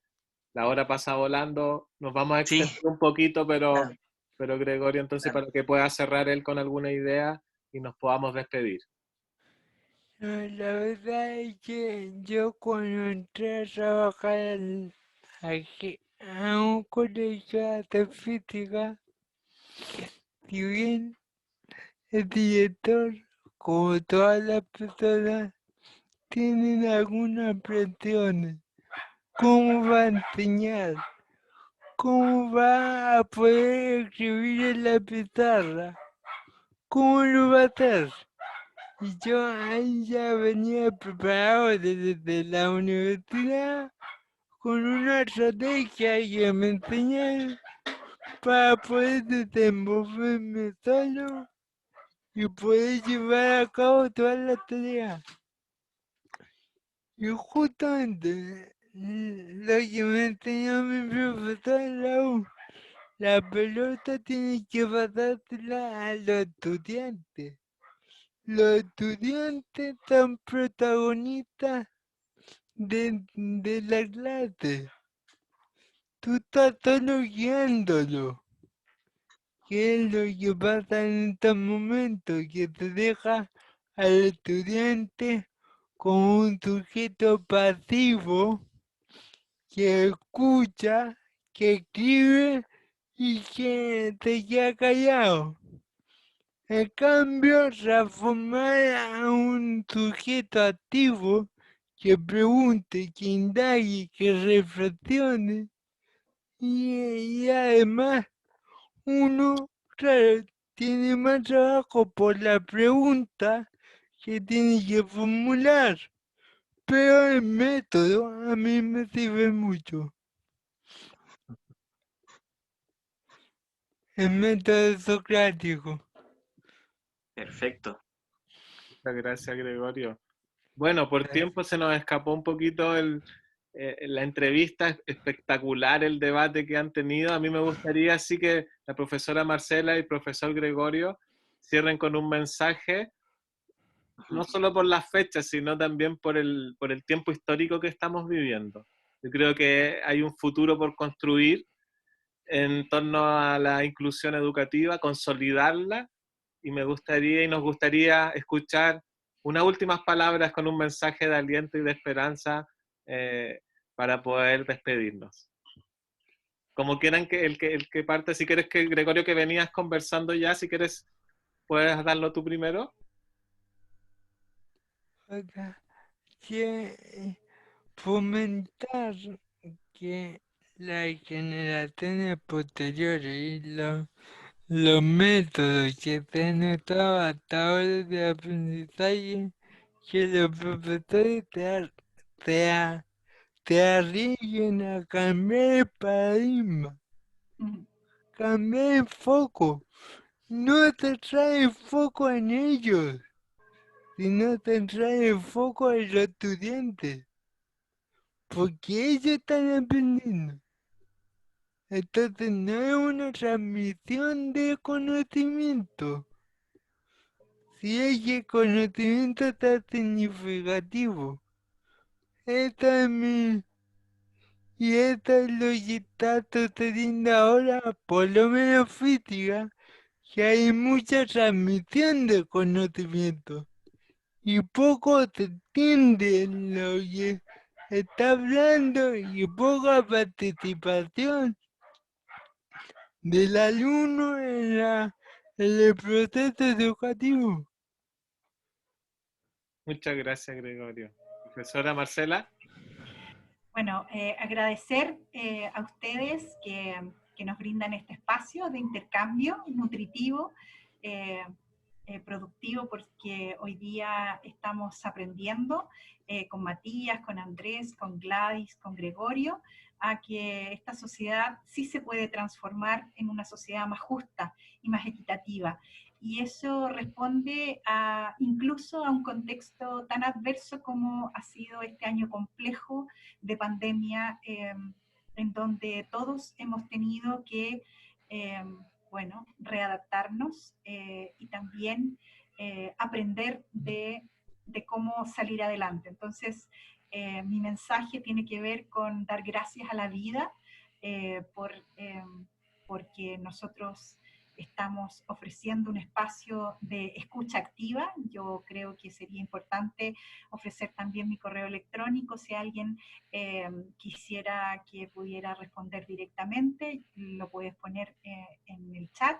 la hora pasa volando. Nos vamos a Sí, extender un poquito, claro, pero Gregorio, entonces claro. para que pueda cerrar él con alguna idea y nos podamos despedir. No, la verdad es que yo cuando entré a trabajar a un colegio de arte física, si bien el director, como todas las personas, tienen algunas presiones, ¿cómo va a enseñar? ¿Cómo va a poder escribir en la pizarra? ¿Cómo lo va a hacer? Y yo ahí ya venía preparado desde la universidad con una estrategia que me enseñaron para poder desenvolverme solo y poder llevar a cabo todas las tareas. Y justamente lo que me enseñó mi profesor Raúl, la pelota tiene que pasársela a los estudiantes. Los estudiantes son protagonistas de la clase. Tú estás solo guiándolo. ¿Qué es lo que pasa en estos momentos? Que se deja al estudiante como un sujeto pasivo que escucha, que escribe y que se queda callado. En cambio, transformar a un sujeto activo que pregunte, que indague, que reflexione y además uno, claro, tiene más trabajo por la pregunta que tiene que formular, pero el método a mí me sirve mucho. El método socrático. Perfecto. Muchas gracias, Gregorio. Bueno, por tiempo se nos escapó un poquito la entrevista, espectacular el debate que han tenido. A mí me gustaría así que la profesora Marcela y el profesor Gregorio cierren con un mensaje, no solo por las fechas, sino también por el tiempo histórico que estamos viviendo. Yo creo que hay un futuro por construir en torno a la inclusión educativa, consolidarla, y me gustaría y nos gustaría escuchar unas últimas palabras con un mensaje de aliento y de esperanza eh, para poder despedirnos. Como quieran que el que parte, si quieres que Gregorio, que venías conversando ya, si quieres, puedes darlo tú primero. Otra, que fomentar que las generaciones posteriores y los métodos que se han usado hasta ahora de aprendizaje, que los profesores se arriesguen a cambiar el paradigma, Ujú. cambiar el foco. No se trae el foco en ellos, sino se trae el foco en los estudiantes, porque ellos están aprendiendo. Entonces no es una transmisión de conocimiento, si es que el conocimiento está significativo. Esto es y esto es lo que está sucediendo ahora, por lo menos física, que hay mucha transmisión de conocimiento y poco se entiende lo que está hablando y poca participación del alumno en el proceso educativo. Muchas gracias, Gregorio. Profesora Marcela. Bueno, agradecer a ustedes que nos brindan este espacio de intercambio nutritivo, eh, productivo, porque hoy día estamos aprendiendo con Matías, con Andrés, con Gladys, con Gregorio, a que esta sociedad sí se puede transformar en una sociedad más justa y más equitativa. y eso responde incluso a un contexto tan adverso como ha sido este año complejo de pandemia, en donde todos hemos tenido que, bueno, readaptarnos y también aprender de cómo salir adelante. Entonces, mi mensaje tiene que ver con dar gracias a la vida porque nosotros estamos ofreciendo un espacio de escucha activa. Yo creo que sería importante ofrecer también mi correo electrónico si alguien quisiera que pudiera responder directamente, lo puedes poner en el chat.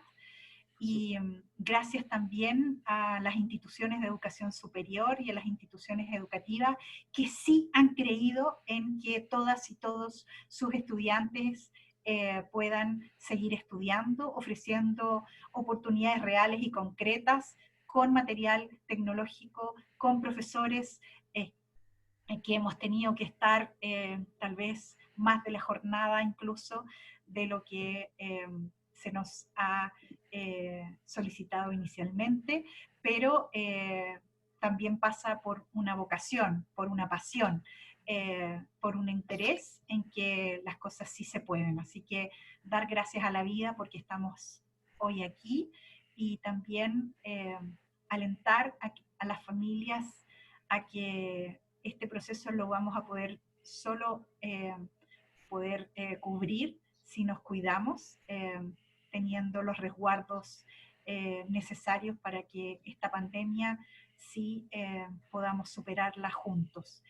Y gracias también a las instituciones de educación superior y a las instituciones educativas que sí han creído en que todas y todos sus estudiantes puedan seguir estudiando, ofreciendo oportunidades reales y concretas con material tecnológico, con profesores que hemos tenido que estar tal vez más de la jornada incluso de lo que se nos ha solicitado inicialmente, pero también pasa por una vocación, por una pasión, por un interés en que las cosas sí se pueden. Así que dar gracias a la vida porque estamos hoy aquí y también alentar a las familias a que este proceso lo vamos a poder solo cubrir si nos cuidamos, teniendo los resguardos necesarios para que esta pandemia sí podamos superarla juntos,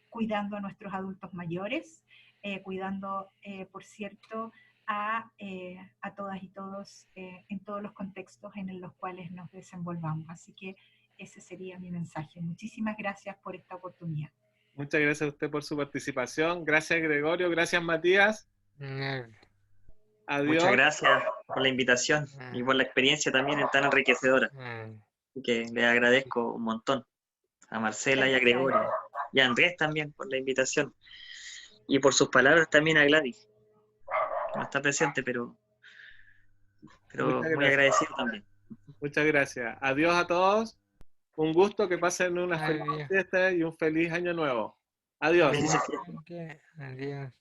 cuidando a nuestros adultos mayores, cuidando, por cierto, a todas y todos en todos los contextos en los cuales nos desenvolvamos. Así que ese sería mi mensaje. Muchísimas gracias por esta oportunidad. Muchas gracias a usted por su participación. Gracias, Gregorio. Gracias, Matías. Adiós. Muchas gracias por la invitación y por la experiencia también tan enriquecedora. Que le agradezco un montón a Marcela y a Gregorio y a Andrés también por la invitación y por sus palabras también a Gladys. No está presente, pero muy agradecido también. Muchas gracias. Adiós a todos. Un gusto, que pasen unas felices fiestas y un feliz año nuevo. Adiós. Felices fiestas. Adiós.